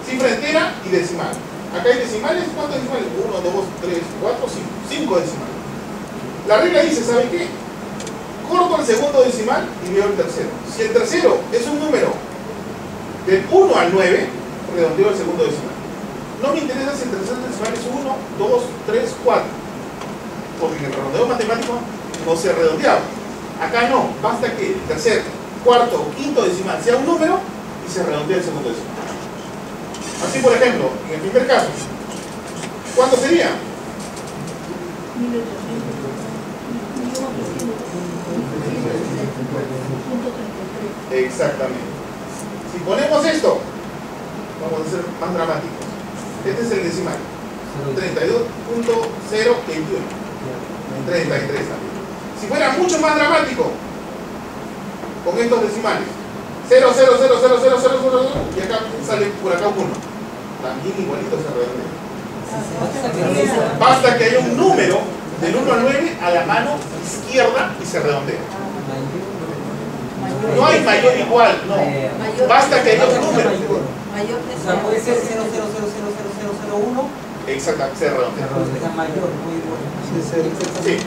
S1: cifra entera y decimal. Acá hay decimales, ¿cuántos decimales? 1, 2, 3, 4, 5. 5 decimales. La regla dice, ¿sabe qué? Corto el segundo decimal y veo el tercero. Si el tercero es un número del 1 al 9, redondeo el segundo decimal. No me interesa si el tercer decimal es 1, 2, 3, 4. Porque en el redondeo matemático no se redondeaba. Acá no, basta que el tercer, cuarto o quinto decimal sea un número y se redondea el segundo decimal. Así, por ejemplo, en el primer caso, ¿cuánto sería? 1.800.000. Exactamente. Si ponemos esto, vamos a ser más dramáticos. Este es el decimal. 32.021. 33 también. Si fuera mucho más dramático, con estos decimales, 0, 0, 0, 0, 0, 0, 0, 0, y acá sale por acá 1. También igualito se redondea. Basta que haya un número del 1 al 9 a la mano izquierda y se redondea. No hay mayor o igual, no. Basta que haya un número.
S2: O sea, puede ser 0,0000001.
S1: Exacto, se redondea.
S2: Pero mayor, muy igual.
S1: Sí.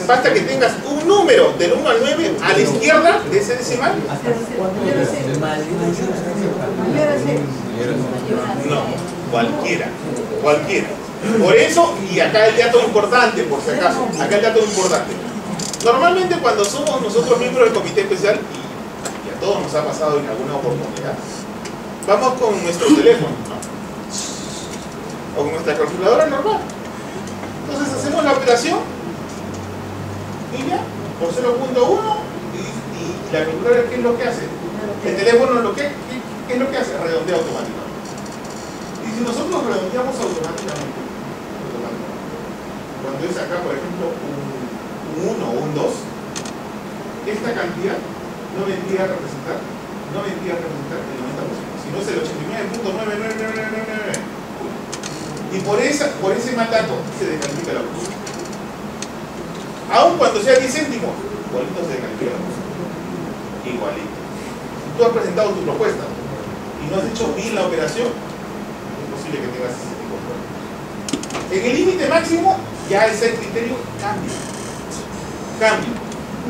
S1: Basta que tengas un número del 1 al 9 a la izquierda de ese decimal. No, cualquiera. Por eso, y acá el dato importante, por si acaso, acá el dato importante. Normalmente cuando somos nosotros miembros del comité especial, y a todos nos ha pasado en alguna oportunidad, vamos con nuestro teléfono, ¿no? O con nuestra calculadora normal. Entonces hacemos la operación y ya, por 0.1 y la calculadora, ¿qué es lo que hace? El teléfono ¿qué es lo que hace? Redondea automáticamente. Y si nosotros redondeamos automáticamente, cuando es acá, por ejemplo, un 1 o un 2, esta cantidad no vendría a representar el 90%, sino es el 89.99999. Y por ese mal dato se descalifica la cosa. Aun cuando sea 10 céntimos, igualito se descalifica la cosa. Igualito. Si tú has presentado tu propuesta y no has hecho bien la operación, es posible que tengas ese tipo de problema. En el límite máximo, ya ese criterio cambia.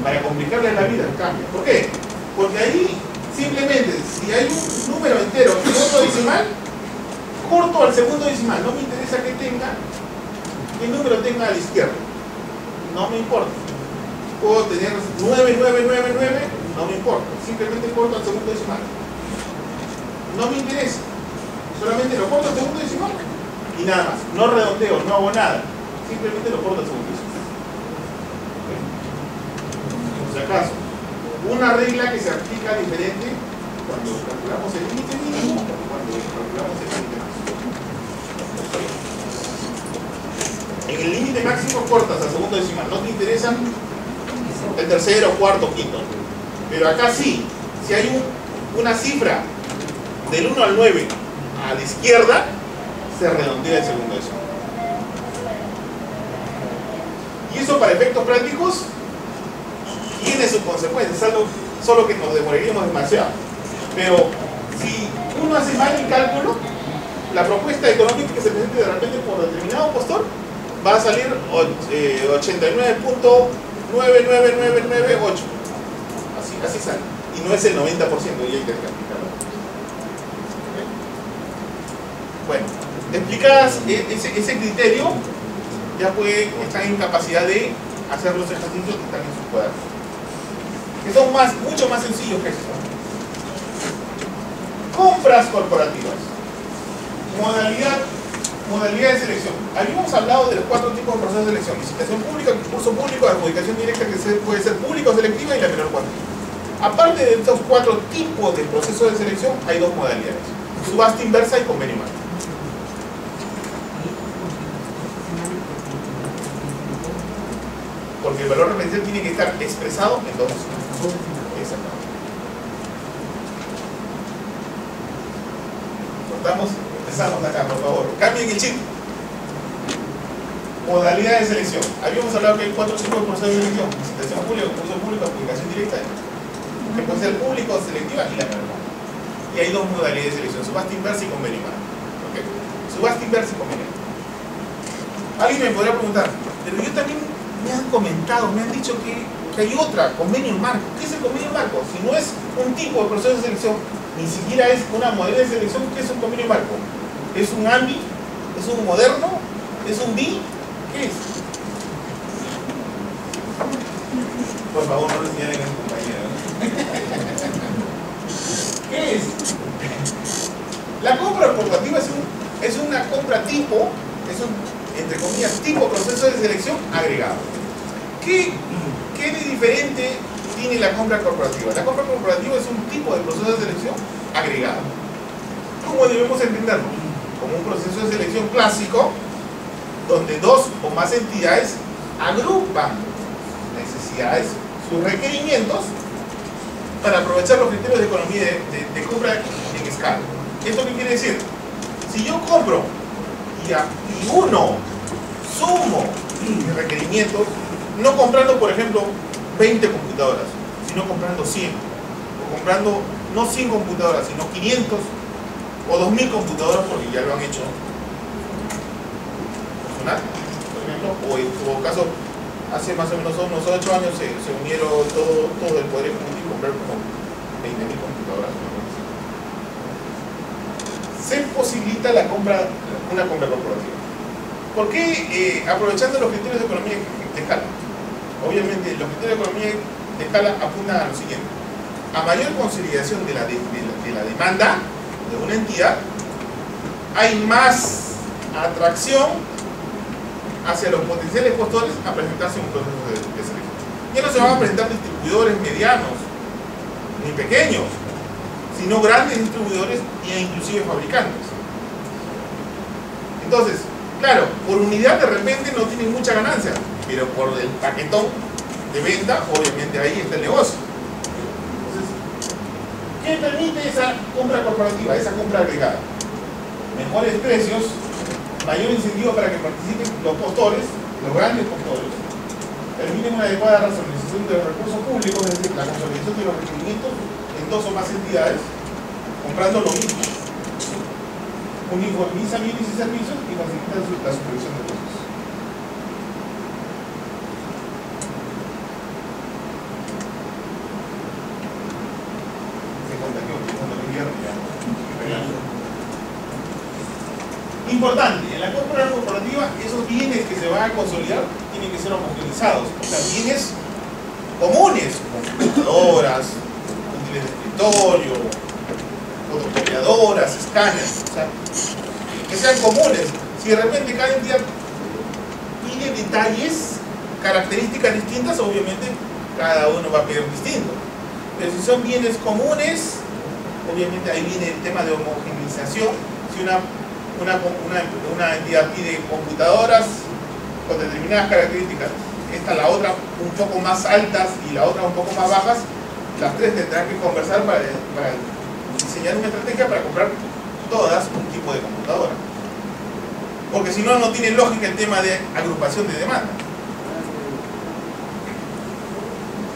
S1: Para complicarle la vida, cambia. ¿Por qué? Porque ahí, simplemente, si hay un número entero y otro decimal, corto al segundo decimal. No me interesa que número tenga a la izquierda. No me importa. Puedo tener 9999, no me importa. Simplemente corto al segundo decimal. No me interesa. Solamente lo corto al segundo decimal y nada más. No redondeo, no hago nada. Simplemente lo corto al segundo decimal. Por si acaso, una regla que se aplica diferente cuando calculamos el límite mínimo o cuando calculamos el límite máximo. En el límite máximo cortas al segundo decimal, no te interesan el tercero, cuarto, quinto. Pero acá sí, si hay una cifra del 1 al 9 a la izquierda, se redondea el segundo decimal. Y eso para efectos prácticos tiene sus consecuencias, algo solo que nos demoraríamos demasiado. Pero si uno hace mal el cálculo, la propuesta económica que se presente de repente por determinado postor va a salir 89.999998. Así sale. Y no es el 90%, y hay que explicarlo. Bueno, explicadas ese criterio, ya están en capacidad de hacer los ejercicios que están en sus cuadernos, que son mucho más sencillos que esto. Compras corporativas. Modalidad de selección. Habíamos hablado de los 4 tipos de procesos de selección: licitación pública, concurso público, adjudicación directa, que puede ser pública o selectiva, y la menor cuantía. Aparte de estos 4 tipos de procesos de selección, hay 2 modalidades: subasta inversa y convenio marco. Porque el valor referencial tiene que estar expresado en 2 decimas. Exactamente. Empezamos acá, por favor. Cambien el chip. Modalidad de selección. Habíamos hablado que hay 4 tipos de procesos de selección: licitación pública, concurso público, adjudicación directa, que puede ser público, selectiva y la menor. Y hay 2 modalidades de selección: subasta inversa y convenio marco. ¿Okay? Subasta inversa y convenio marco. Alguien me podría preguntar, pero yo también me han comentado, me han dicho que hay otra, convenio marco. ¿Qué es el convenio marco? Si no es un tipo de proceso de selección, ni siquiera es una modalidad de selección, ¿qué es un convenio marco? ¿Es un AMBI? ¿Es un moderno? ¿Es un BI? ¿Qué es? Por favor, no le señalen a su compañero. ¿Qué es? La compra corporativa es una compra tipo, es un, entre comillas, tipo proceso de selección agregado. ¿Qué de diferente tiene la compra corporativa? La compra corporativa es un tipo de proceso de selección agregado. ¿Cómo debemos entenderlo? Como un proceso de selección clásico, donde 2 o más entidades agrupan necesidades, sus requerimientos, para aprovechar los criterios de economía de compra en escala. ¿Esto qué quiere decir? Si yo compro y uno sumo de requerimientos, no comprando, por ejemplo, 20 computadoras, sino comprando 100, o comprando no 100 computadoras, sino 500 o 2000 computadoras, porque ya lo han hecho personal, por ejemplo, o en todo caso, hace más o menos unos 8 años se unieron todo el poder ejecutivo y comprar como 20.000 computadoras. Se posibilita la compra, una compra corporativa. ¿Por qué? Aprovechando los criterios de economía de escala. Obviamente, los criterios de economía de escala apuntan a lo siguiente: a mayor consolidación de la demanda de una entidad, hay más atracción hacia los potenciales postores a presentarse en un proceso de selección. Ya no se van a presentar distribuidores medianos ni pequeños, sino grandes distribuidores e inclusive fabricantes. Entonces, claro, por unidad de repente no tienen mucha ganancia, pero por el paquetón de venta, obviamente ahí está el negocio. Entonces, ¿qué permite esa compra corporativa, esa compra agregada? Mejores precios, mayor incentivo para que participen los postores, los grandes postores, permiten una adecuada racionalización de los recursos públicos, es decir, la consolidación de los requerimientos en 2 o más entidades, comprando lo mismo, uniformiza bienes y servicios y facilita la supervisión de precios. Se contagió, cuando me vieron ya. Importante, en la compra corporativa, esos bienes que se van a consolidar tienen que ser homogenizados, o sea, bienes comunes, computadoras, útiles de escritorio, fotocopiadoras, escáneres, o sea, que sean comunes. Si de repente cada entidad pide detalles, características distintas, obviamente cada uno va a pedir distinto. Pero si son bienes comunes, obviamente ahí viene el tema de homogenización. Si una entidad pide computadoras con determinadas características, la otra un poco más altas y la otra un poco más bajas, las tres tendrán que conversar para diseñar una estrategia para comprar todas un tipo de computadora, porque si no, no tiene lógica el tema de agrupación de demanda.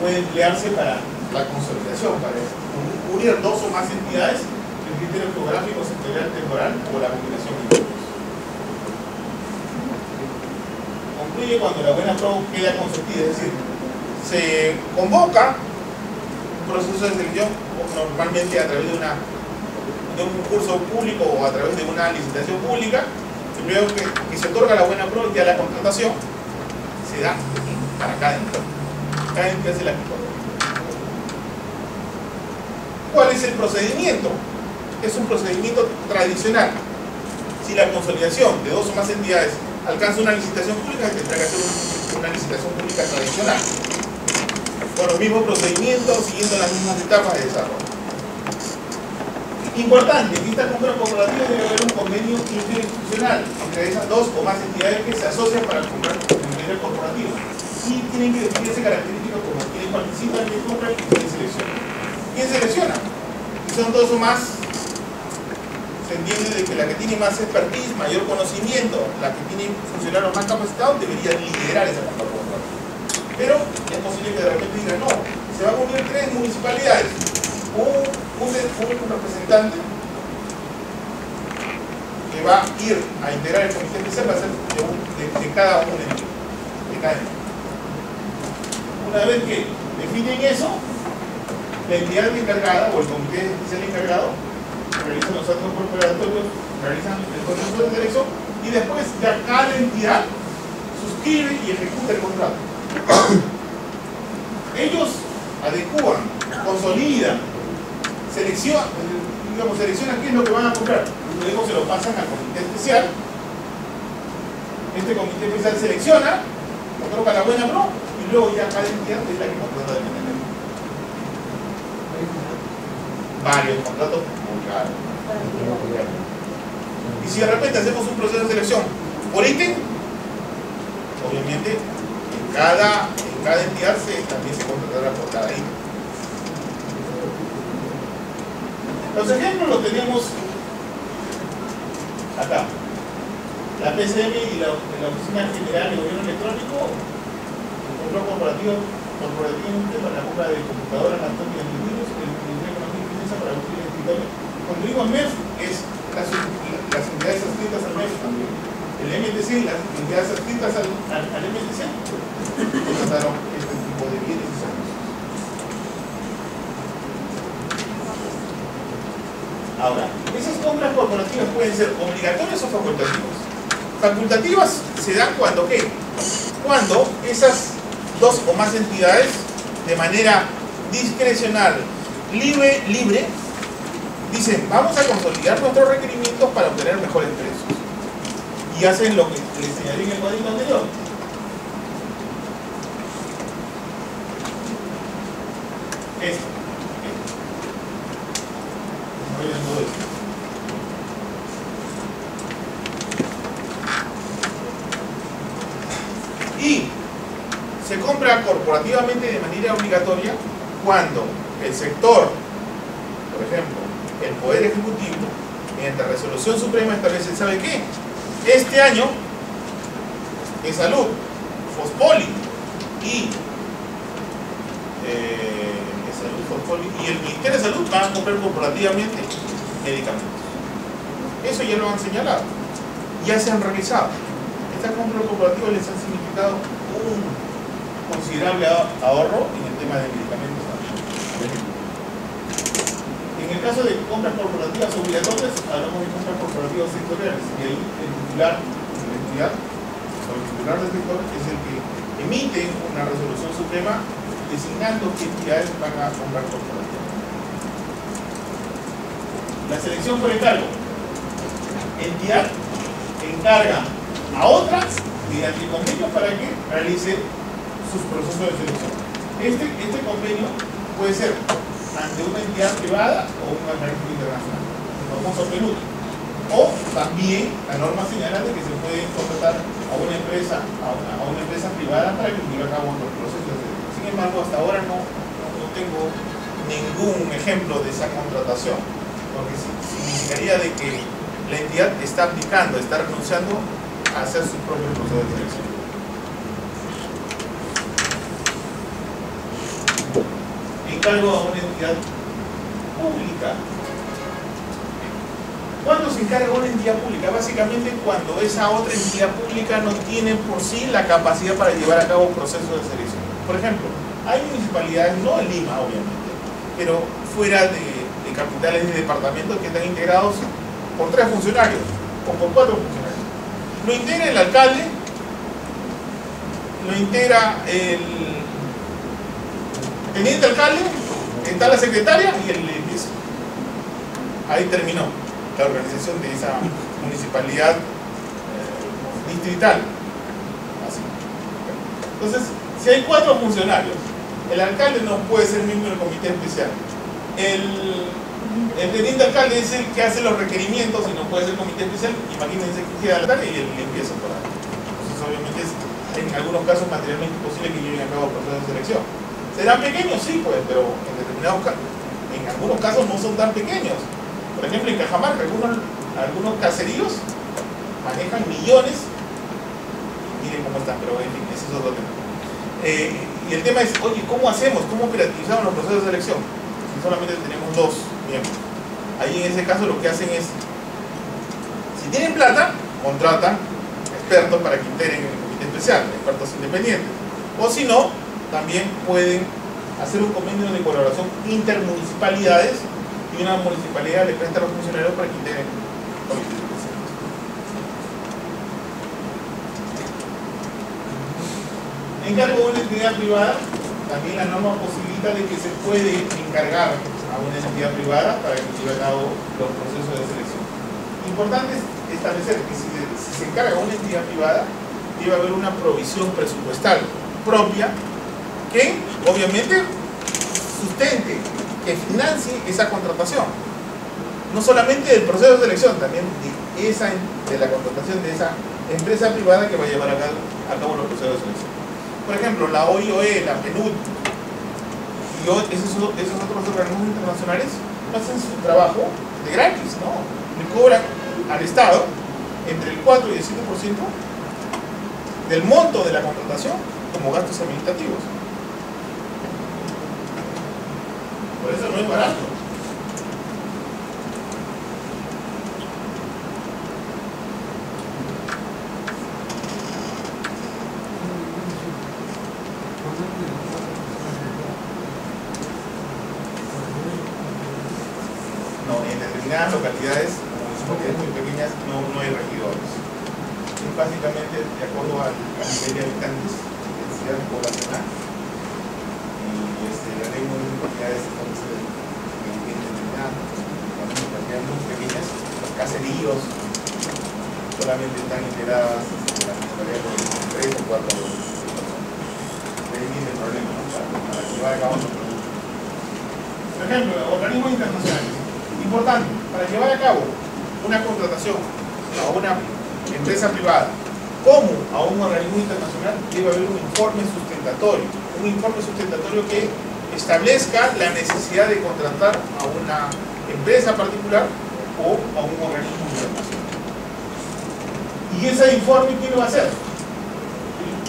S1: Puede emplearse para la consolidación, para unir 2 o más entidades, el criterio geográfico, sectorial, temporal o la combinación de todos. Concluye cuando la buena pro queda consentida, es decir, se convoca un proceso de selección normalmente a través de un concurso público o a través de una licitación pública. Primero que se otorga la buena pro, ya la contratación se da para cada entidad. Cada entidad se la quita. ¿Cuál es el procedimiento? Es un procedimiento tradicional. Si la consolidación de 2 o más entidades alcanza una licitación pública, tendrá que hacer una licitación pública tradicional, con los mismos procedimientos, siguiendo las mismas etapas de desarrollo. Importante, en esta compra corporativa debe haber un convenio interinstitucional entre esas 2 o más entidades que se asocian para comprar el nivel corporativo. Y tienen que definirse características como quién participa, quién compra y quién selecciona. ¿Quién selecciona? Si son 2 o más, se entiende de que la que tiene más expertise, mayor conocimiento, la que tiene funcionarios más capacitados, debería liderar esa compra corporativa. Pero es posible que de repente digan, no, se van a unir 3 municipalidades. Un representante que va a ir a integrar el comité especial va a ser de cada uno de cada entidad. Una vez que definen eso, la entidad encargada o el comité especial encargado realizan los actos preparatorios, realizan el proceso de selección y después ya cada entidad suscribe y ejecuta el contrato. Ellos adecúan, consolidan, seleccionan qué es lo que van a comprar. Luego se lo pasan al comité especial. Este comité especial selecciona, otorga la buena pro y luego ya cada entidad es la que contrata de manera. Varios contratos muy caros. Y si de repente hacemos un proceso de selección por ítem, obviamente en cada entidad también se contratará por cada ítem. Los ejemplos los tenemos acá. La PCM y la Oficina General de Gobierno Electrónico compró corporativamente para la compra de computadoras, laptops y antivirus, el Ministerio de Economía y Finanzas para construir el escritorio. Cuando digo MEF, es las entidades adscritas al MEF también. El MTC y las entidades adscritas al MTC contrataron este tipo de bienes y servicios. Ahora, esas compras corporativas pueden ser obligatorias o facultativas. Facultativas se dan cuando ¿qué? Cuando esas dos o más entidades, de manera discrecional, libre, dicen, vamos a consolidar nuestros requerimientos para obtener mejores precios. Y hacen lo que les señalé en el cuadrito anterior. Esto. Todo esto. Y se compra corporativamente de manera obligatoria cuando el sector, por ejemplo, el Poder Ejecutivo, mediante resolución suprema establece, ¿sabe qué? Este año, de Salud, Fospoli y el Ministerio de Salud van a comprar corporativamente medicamentos. Eso ya lo han señalado. Ya se han realizado. Estas compras corporativas les han significado un considerable ahorro en el tema de medicamentos también. En el caso de compras corporativas obligatorias, hablamos de compras corporativas sectoriales. Y ahí el titular de la entidad, o el titular del sector, es el que emite una resolución suprema designando qué entidades van a comprar corporativas. La selección por encargo. Entidad encarga a otras mediante convenio para que realice sus procesos de selección. Este convenio puede ser ante una entidad privada o un organismo internacional, el famoso PNUD. O también la norma señala de que se puede contratar a una empresa privada para que lleve a cabo los procesos de selección. Sin embargo, hasta ahora no tengo ningún ejemplo de esa contratación, porque significaría de que la entidad está aplicando, está renunciando a hacer su propio proceso de selección. Encargo a una entidad pública. ¿Cuándo se encarga una entidad pública? Básicamente cuando esa otra entidad pública no tiene por sí la capacidad para llevar a cabo procesos de selección. Por ejemplo, hay municipalidades, no en Lima obviamente, pero fuera de capitales de departamentos que están integrados por 3 funcionarios o por 4 funcionarios. Lo integra el alcalde, lo integra el teniente alcalde, está la secretaria y el limpieza. Ahí terminó la organización de esa municipalidad distrital. Así. Entonces, si hay 4 funcionarios, el alcalde no puede ser miembro del comité especial. El teniente alcalde es el que hace los requerimientos y no puede ser comité especial. Imagínense que queda el alcalde y el limpieza por ahí. Entonces, obviamente, es en algunos casos materialmente imposible que lleven a cabo procesos de selección. ¿Serán pequeños? Sí, pues, pero en algunos casos no son tan pequeños. Por ejemplo, en Cajamarca, algunos caseríos manejan millones. Miren cómo están, pero en fin, ese es otro tema. Y el tema es, oye, ¿cómo hacemos? ¿Cómo operativizamos los procesos de selección? Si solamente tenemos 2 miembros. Ahí en ese caso lo que hacen es, si tienen plata, contratan expertos para que integren el comité especial, expertos independientes. O si no, también pueden hacer un convenio de colaboración intermunicipalidades y una municipalidad le presta a los funcionarios para que integren comités especiales. Encargo a una entidad privada, también la norma posibilita de que se puede encargar a una entidad privada para que lleve a cabo los procesos de selección. Importante es establecer que si se encarga a una entidad privada, debe haber una provisión presupuestal propia que obviamente sustente, que financie esa contratación. No solamente del proceso de selección, también de la contratación de esa empresa privada que va a llevar a cabo los procesos de selección. Por ejemplo, la OIOE, la PNUD y esos otros organismos internacionales hacen su trabajo de gratis, ¿no? Le cobran al Estado entre el 4 y el 5% del monto de la contratación como gastos administrativos. Por eso no es barato. No, en determinadas localidades, como localidades muy pequeñas, no hay regidores. Es básicamente de acuerdo al nivel de habitantes, densidad poblacional, y la ley de localidades establece bien determinada. Las localidades muy pequeñas, los caseríos, solamente están integradas las localidades de 3 o 4 personas. De ahí viene el problema, ¿no? Para llevar a cabo los productos. Por ejemplo, organismos internacionales. Importante, para llevar a cabo una contratación a una empresa privada como a un organismo internacional, debe haber un informe sustentatorio. Un informe sustentatorio que establezca la necesidad de contratar a una empresa particular o a un organismo internacional. ¿Y ese informe quién lo va a hacer?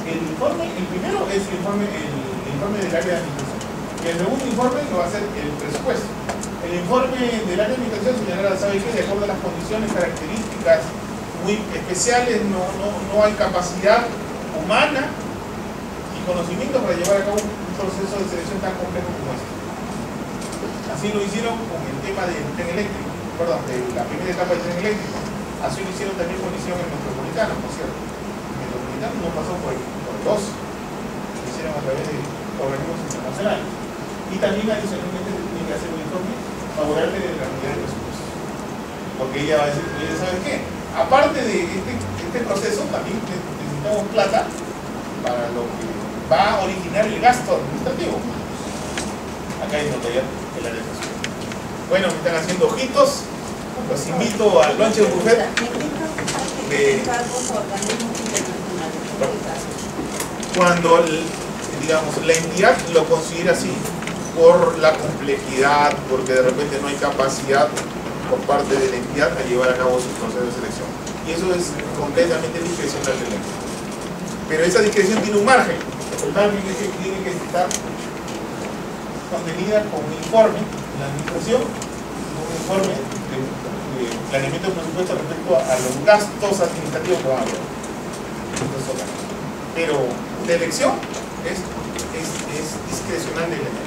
S1: El primero es el informe del área de administración. Y el segundo informe lo va a hacer el presupuesto. El informe del área de administración señalará, ¿sabe qué? De acuerdo a las condiciones, características muy especiales, no hay capacidad humana y conocimiento para llevar a cabo un proceso de selección tan complejo como este. Así lo hicieron con el tema del tren eléctrico, perdón, de la primera etapa del tren eléctrico. Así lo hicieron también con el metropolitano, por cierto. El metropolitano no pasó por el 2, lo hicieron a través de organismos internacionales. Y también adicionalmente tienen que hacer un informe favorable de la unidad de presupuesto. Porque ella va a decir, oye, ¿sabes qué? Aparte de este proceso, también necesitamos plata para lo que va a originar el gasto administrativo. Acá hay notariado el área de presupuesto. Bueno, me están haciendo ojitos. Los invito al lunch de buffet cuando, digamos, la entidad lo considera así, por la complejidad, porque de repente no hay capacidad por parte de la entidad a llevar a cabo sus procesos de selección. Y eso es completamente discrecional de la entidad. Pero esa discreción tiene un margen. El margen es que tiene que estar contenida con un informe de la administración, un informe de planeamiento de presupuesto respecto a los gastos administrativos que van a haber. Pero la elección es discrecional de la entidad.